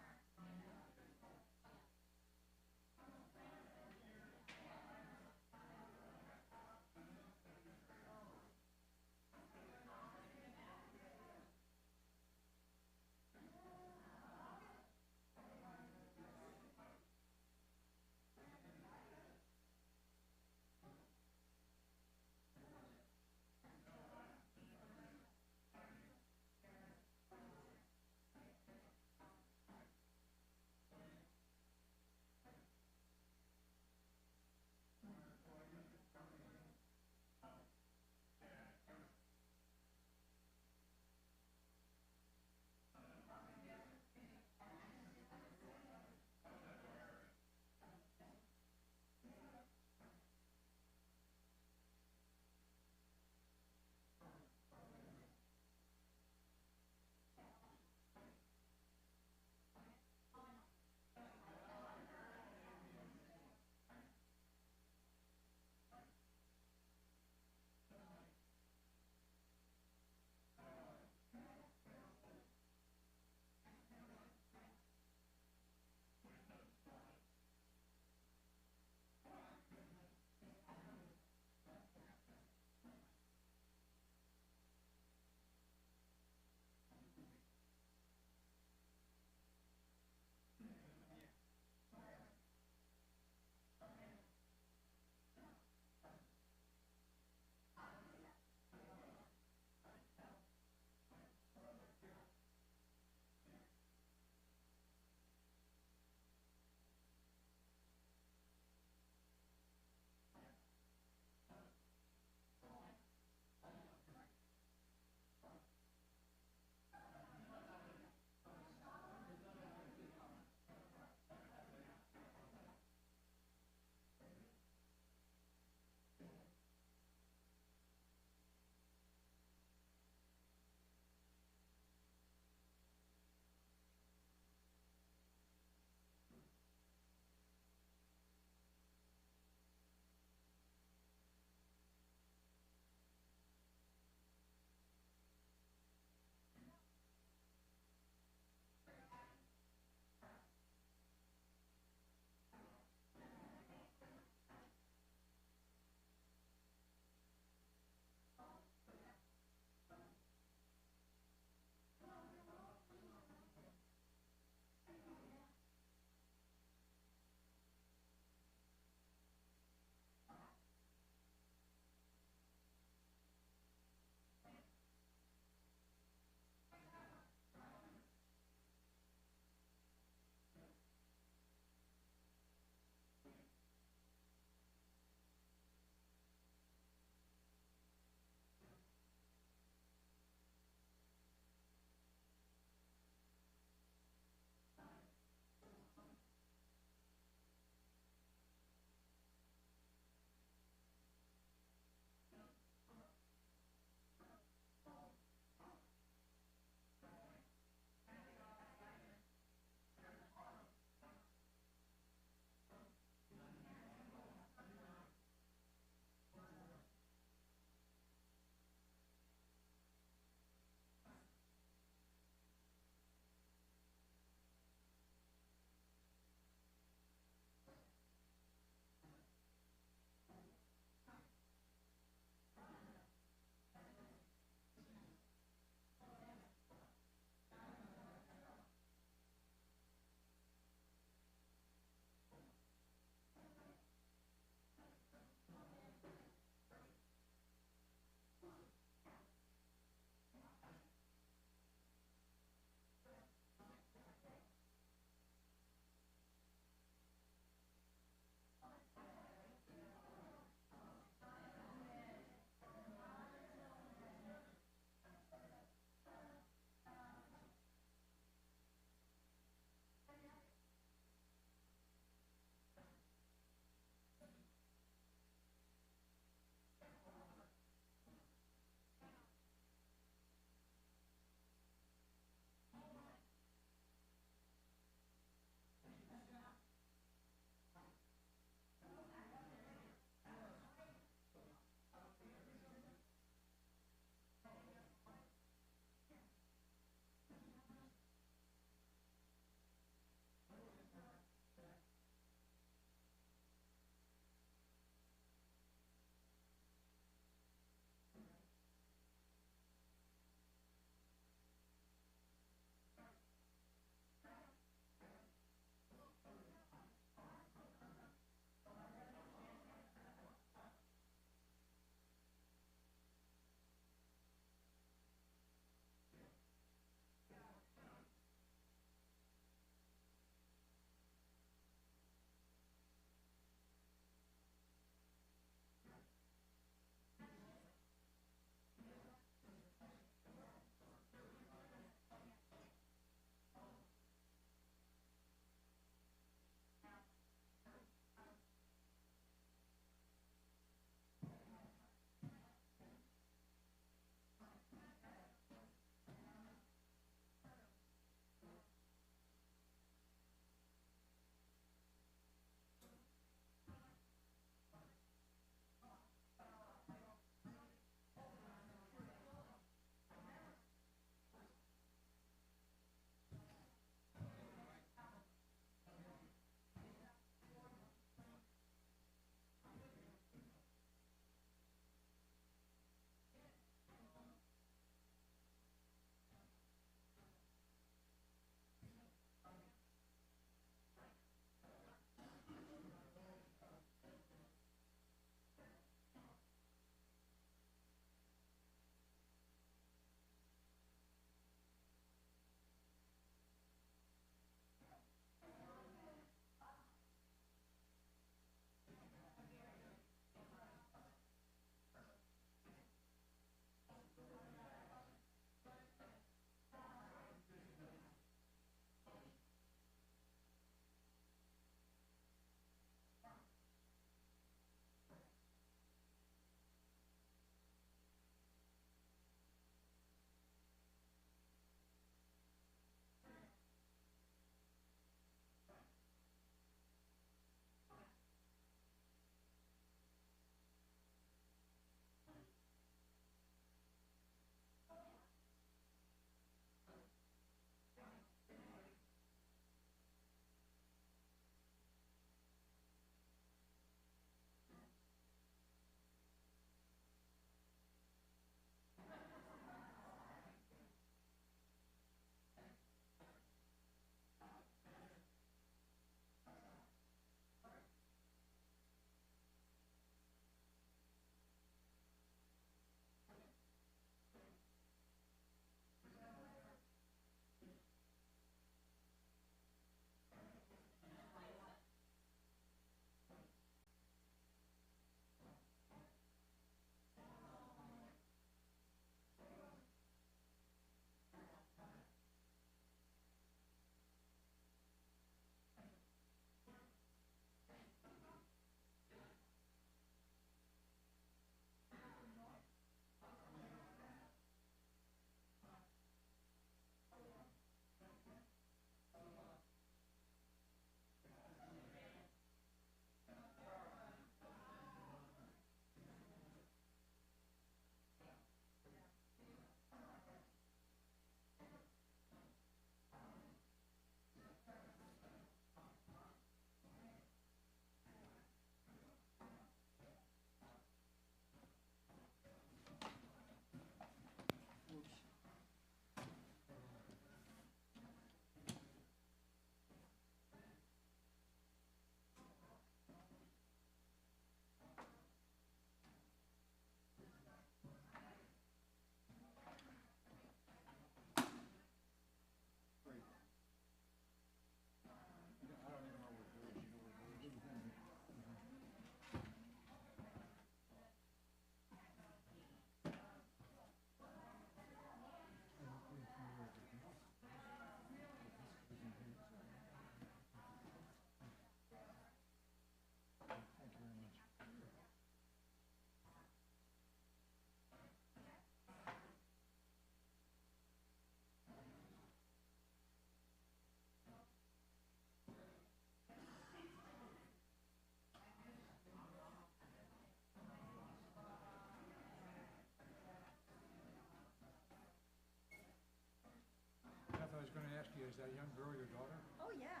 S9: is that young girl your daughter?
S4: Oh, yeah.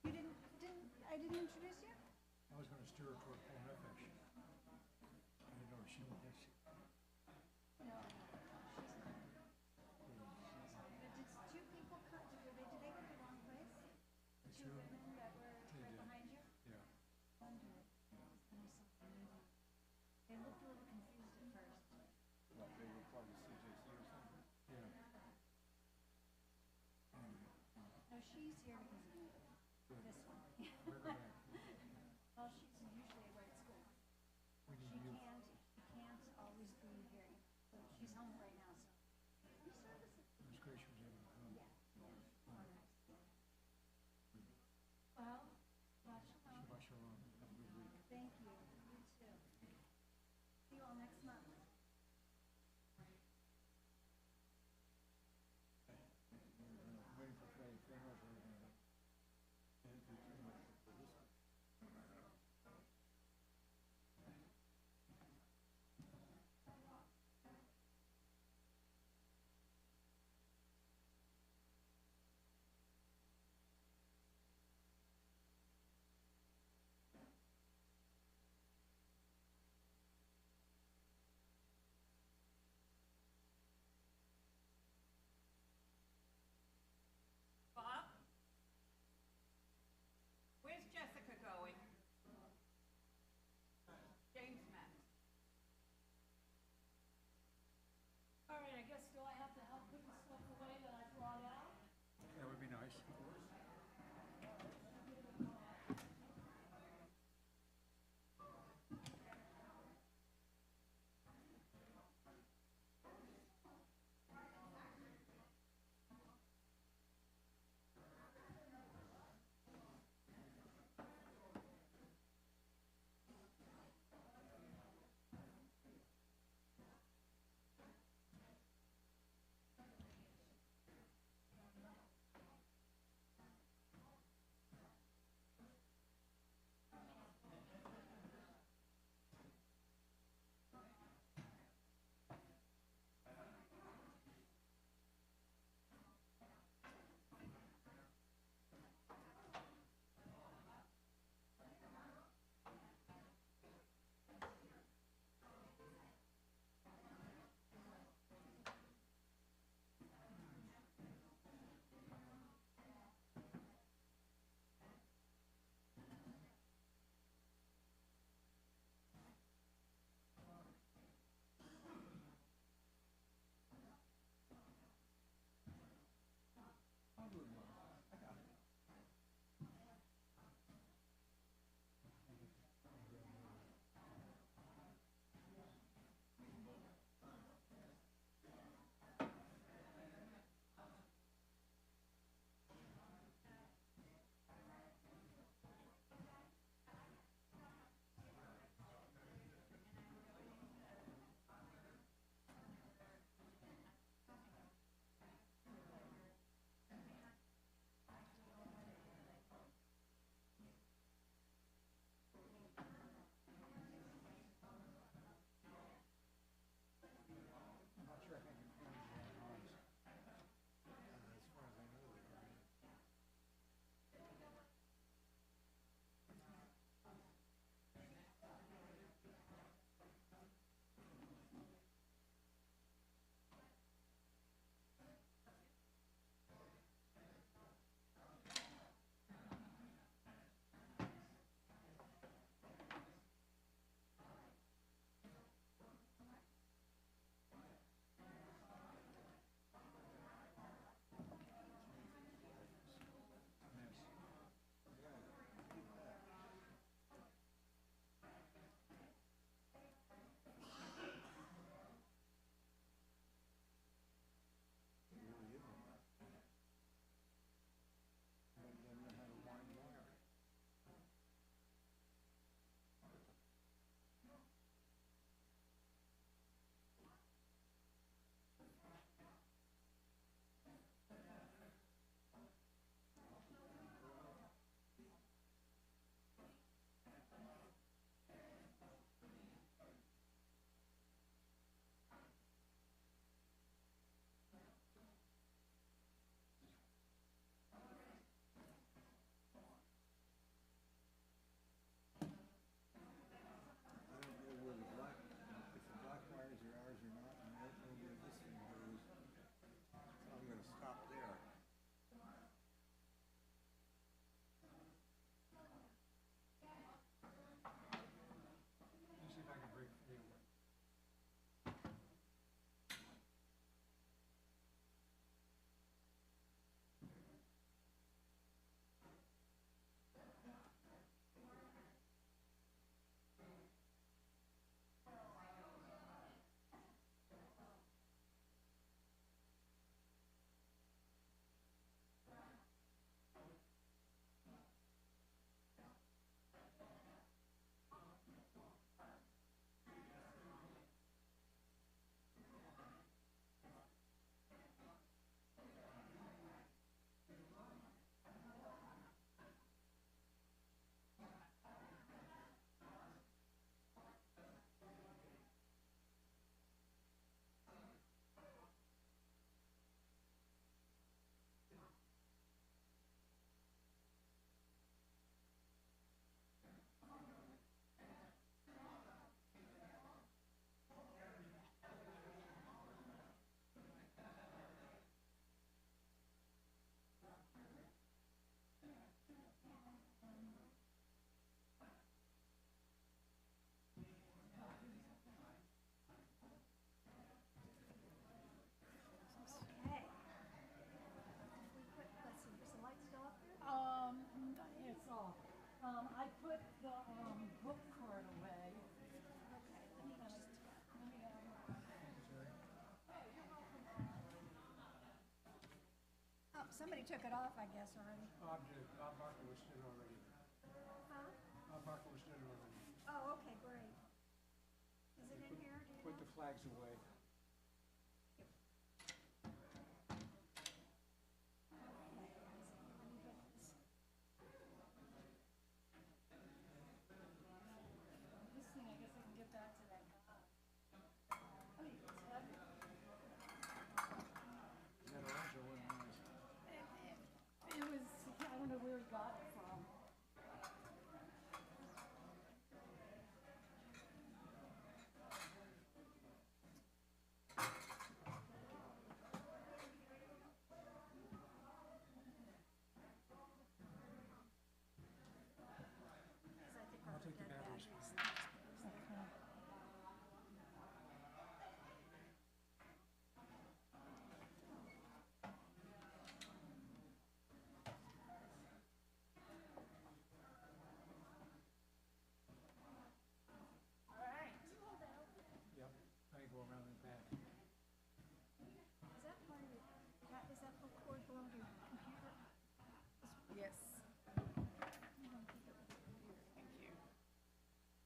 S4: You I didn't introduce you?
S9: I was gonna steer her toward Paul Nefesh. I didn't know she was.
S4: No, she's not. But did two people cut, did they go to the wrong place? Two women that were right behind you?
S9: Yeah.
S4: Wonder. They looked a little confused at first.
S9: Like they were part of CJC or something? Yeah.
S4: No, she's here because of you. This one. Well, she's usually away at school.
S9: We
S4: She
S9: need you.
S4: can't always be here. So she's home right now, so.
S9: It was great she was able to come.
S4: Well, watch along.
S9: Shabbat shalom. Have a good week.
S4: Thank you. You too. See you all next month.
S9: Waiting for Faye. Faye knows everything. And if you too much for this.
S5: somebody took it off, I guess, already.
S9: Bob did, Bob Barkowitz did already.
S5: Huh?
S9: Bob Barkowitz did already.
S5: Oh, okay, great. Is it in here, do you
S9: Put
S5: know?
S9: the flags away.
S3: This thing, I guess I can get back to that guy. I mean, it's heavy.
S9: That orange one was.
S3: It was, I don't know where he got it from.
S5: Because I think
S9: I'll
S5: our
S9: take the
S5: dead
S9: batteries.
S5: batteries.
S3: All right.
S9: Yep, I go around and back.
S5: Is that part of your, is that little cord below your computer?
S2: Yes. Thank you.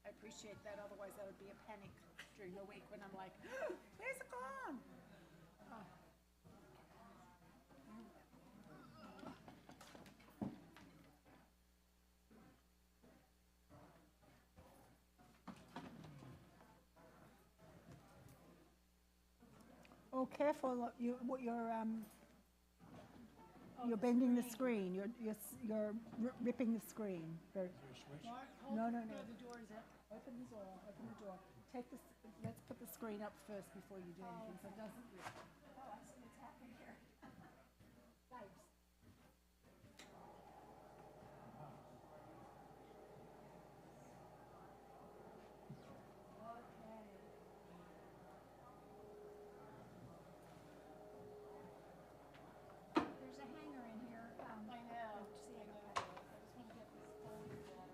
S2: I appreciate that, otherwise that would be a panic during the week when I'm like, where's it gone? Oh. Oh, careful, you're bending the screen, you're ripping the screen. Very-
S9: Is there a switch?
S3: Mark, hold
S2: No,
S3: it.
S2: no, no.
S3: The door is up.
S2: Open the door, open the door. Take this, let's put the screen up first before you do anything, so it doesn't.
S5: Oh, I see what's happening here. Yikes. There's a hanger in here.
S3: I know.
S5: See,
S3: I
S5: I
S3: know.
S5: got it.
S3: I just want to get this folder down.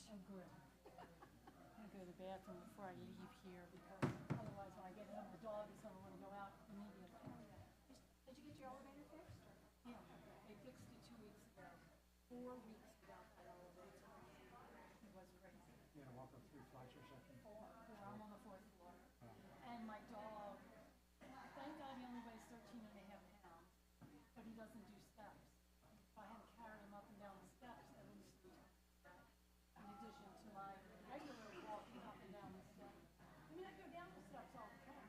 S3: Oh, good. I'm gonna go to the bathroom before I leave here because otherwise when I get home, the dog is gonna wanna go out immediately.
S5: Did you get your elevator fixed?
S3: Yeah, they fixed it 2 weeks ago. 4 weeks without that elevator. It was crazy.
S9: You gonna walk up 3 flights or something?
S3: Four, I'm on the 4th floor. And my dog, thank God he only weighs 13 and a half pounds, but he doesn't do steps. If I had to carry him up and down the steps at least 3 times a day, in addition to my regular walking up and down the steps. I mean, I go down the steps all the time.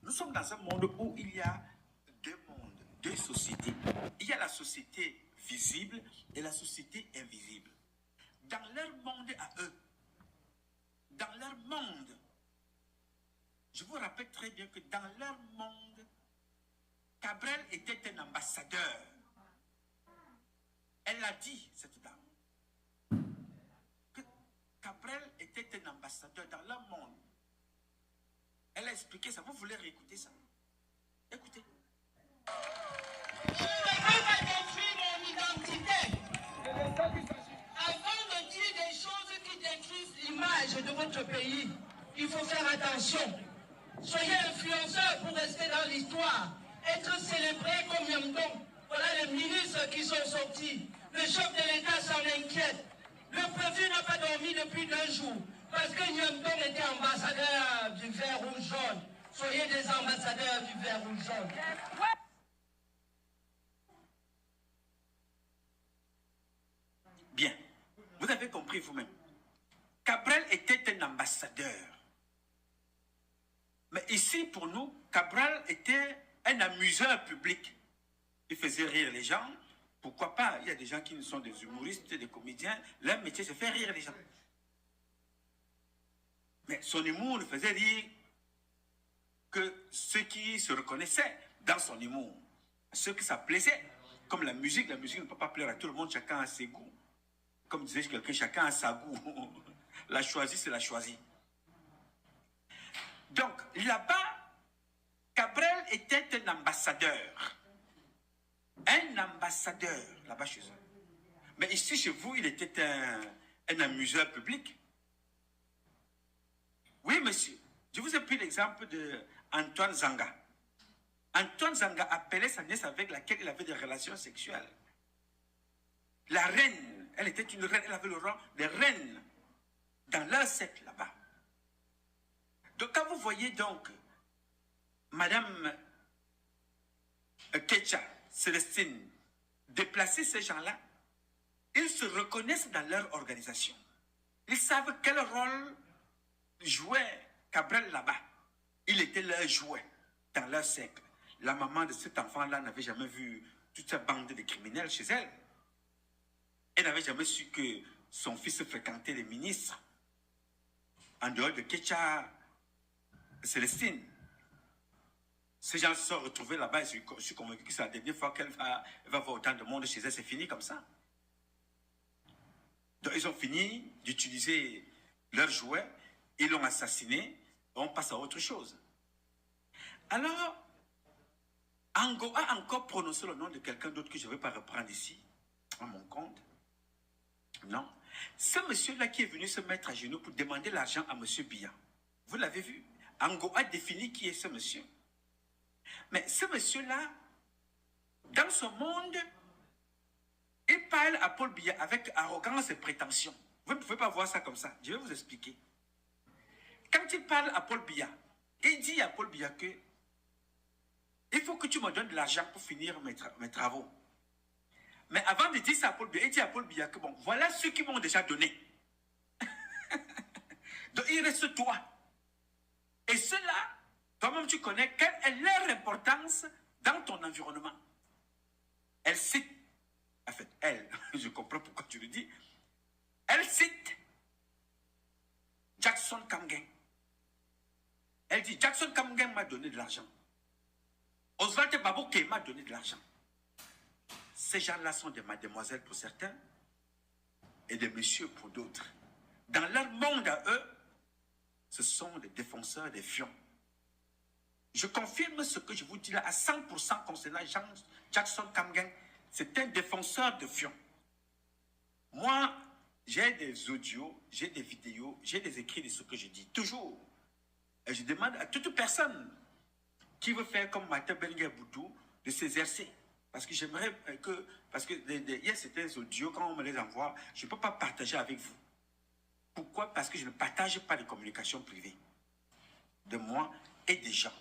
S10: Nous sommes dans un monde où il y a deux mondes, deux sociétés. Il y a la société visible et la société invisible. Dans leur monde à eux, dans leur monde, je vous rappelle très bien que dans leur monde, Cabrel était un ambassadeur. Elle a dit, cette dame, que Cabrel était un ambassadeur dans leur monde. Elle a expliqué ça. Vous voulez réécouter ça? Écoutez.
S11: Je ne veux pas détruire mon identité. Avant de dire des choses qui détruisent l'image de votre pays, il faut faire attention. Soyez influenceurs pour rester dans l'histoire. Être célébré comme Yamdong. Voilà les ministres qui sont sortis. Le chef de l'État s'en inquiète. Le préfet n'a pas dormi depuis 2 jours. Parce que Yamdong était ambassadeur du vert rouge jaune. Soyez des ambassadeurs du vert rouge jaune.
S10: Bien. Vous avez compris vous-même. Cabrel était un ambassadeur. Mais ici, pour nous, Cabral était un amuseur public. Il faisait rire les gens. Pourquoi pas? Il y a des gens qui sont des humoristes, des comédiens. Leur métier, c'est faire rire les gens. Mais son humour ne faisait rire que ceux qui se reconnaissaient dans son humour. Ceux qui ça plaisait. Comme la musique ne peut pas plaire à tout le monde, chacun a ses goûts. Comme disait quelqu'un, chacun a sa goût. La choisie, c'est la choisie. Donc, là-bas, Cabrel était un ambassadeur. Un ambassadeur, là-bas chez eux. Mais ici, chez vous, il était un amuseur public. Oui, monsieur. Je vous ai pris l'exemple d'Antoine Zanga. Antoine Zanga appelait sa nièce avec laquelle il avait des relations sexuelles. La reine, elle était une reine, elle avait le rang de reine dans leur siècle là-bas. Donc quand vous voyez donc Madame Kecha, Célestine, déplacer ces gens-là, ils se reconnaissent dans leur organisation. Ils savent quel rôle jouait Cabrel là-bas. Il était leur jouet dans leur siècle. La maman de cet enfant-là n'avait jamais vu toute cette bande de criminels chez elle. Elle n'avait jamais su que son fils fréquentait les ministres. En dehors de Kecha, Célestine. Ces gens se sont retrouvés là-bas et je suis convaincu que c'est la dernière fois qu'elle va voir autant de monde chez elle. C'est fini comme ça. Donc ils ont fini d'utiliser leurs jouets, ils l'ont assassiné, on passe à autre chose. Alors, Ango a encore prononcé le nom de quelqu'un d'autre que je ne vais pas reprendre ici, à mon compte. Non. Ce monsieur-là qui est venu se mettre à genoux pour demander l'argent à monsieur Biya. Vous l'avez vu? Ango a défini qui est ce monsieur. Mais ce monsieur-là, dans ce monde, il parle à Paul Biya avec arrogance et prétention. Vous ne pouvez pas voir ça comme ça. Je vais vous expliquer. Quand il parle à Paul Biya, il dit à Paul Biya que il faut que tu me donnes de l'argent pour finir mes travaux. Mais avant de dire ça à Paul Biya, il dit à Paul Biya que bon, voilà ceux qui m'ont déjà donné. Donc il reste toi. Et cela, toi-même tu connais quelle est leur importance dans ton environnement. Elle cite, en fait, elle, je comprends pourquoi tu le dis, elle cite Jackson Kamgen. Elle dit, Jackson Kamgen m'a donné de l'argent. Oswald Babouke m'a donné de l'argent. Ces gens-là sont des mademoiselles pour certains et des messieurs pour d'autres. Dans leur monde à eux, ce sont des défenseurs des fions. Je confirme ce que je vous dis là à 100% concernant Jackson Kamgen. C'est un défenseur de fions. Moi, j'ai des audios, j'ai des vidéos, j'ai des écrits de ce que je dis. Toujours. Et je demande à toute personne qui veut faire comme Martin Benguer Boudou de s'exercer. Parce que j'aimerais que... Parce que il y a certains audios, quand on me les envoie, je ne peux pas partager avec vous. Pourquoi? Parce que je ne partage pas de communication privée de moi et des gens.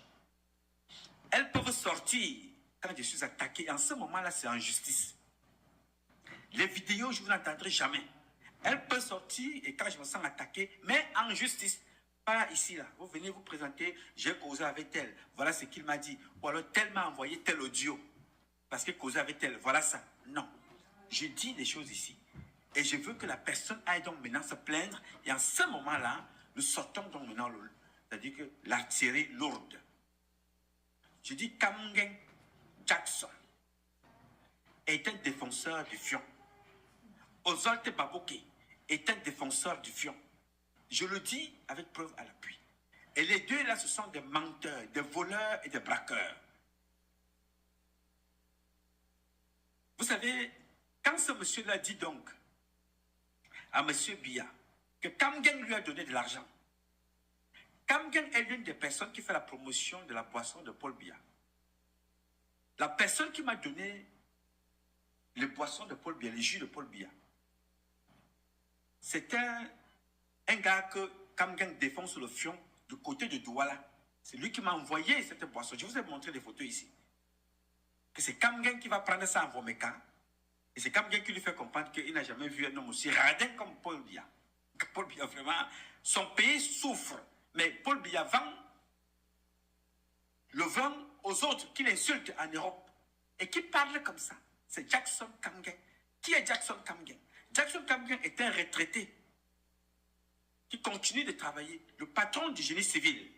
S10: Elles peuvent sortir quand je suis attaqué. En ce moment-là, c'est en justice. Les vidéos, je ne vous entendrai jamais. Elles peuvent sortir et quand je me sens attaqué, mais en justice. pas ici, là. Vous venez vous présenter, j'ai causé avec elle, voilà ce qu'il m'a dit. Ou alors, tel m'a envoyé tel audio, parce que causé avec elle, voilà ça. Non. Je dis des choses ici. Et je veux que la personne aille donc maintenant se plaindre. Et en ce moment-là, nous sortons donc maintenant, c'est-à-dire que l'artillerie lourde. Je dis Kamgen Jackson est un défenseur du fion. Ozolte Baboke est un défenseur du fion. Je le dis avec preuve à l'appui. Et les deux là, ce sont des menteurs, des voleurs et des braqueurs. Vous savez, quand ce monsieur-là dit donc à monsieur Biya que Kamgen lui a donné de l'argent, Kamgen est l'une des personnes qui fait la promotion de la boisson de Paul Biya. La personne qui m'a donné les boissons de Paul Biya, les jus de Paul Biya, c'est un gars que Kamgen défend sur le fion du côté de Douala. C'est lui qui m'a envoyé cette boisson. Je vous ai montré des photos ici. Que c'est Kamgen qui va prendre ça en Vomeka. Et c'est Kamgen qui lui fait comprendre qu'il n'a jamais vu un homme aussi radin comme Paul Biya. Paul Biya, vraiment, son pays souffre. Mais Paul Biya vend le vent aux autres qui l'insultent en Europe. Et qui parle comme ça. C'est Jackson Kamgen. Qui est Jackson Kamgen? Jackson Kamgen est un retraité qui continue de travailler, le patron du génie civil.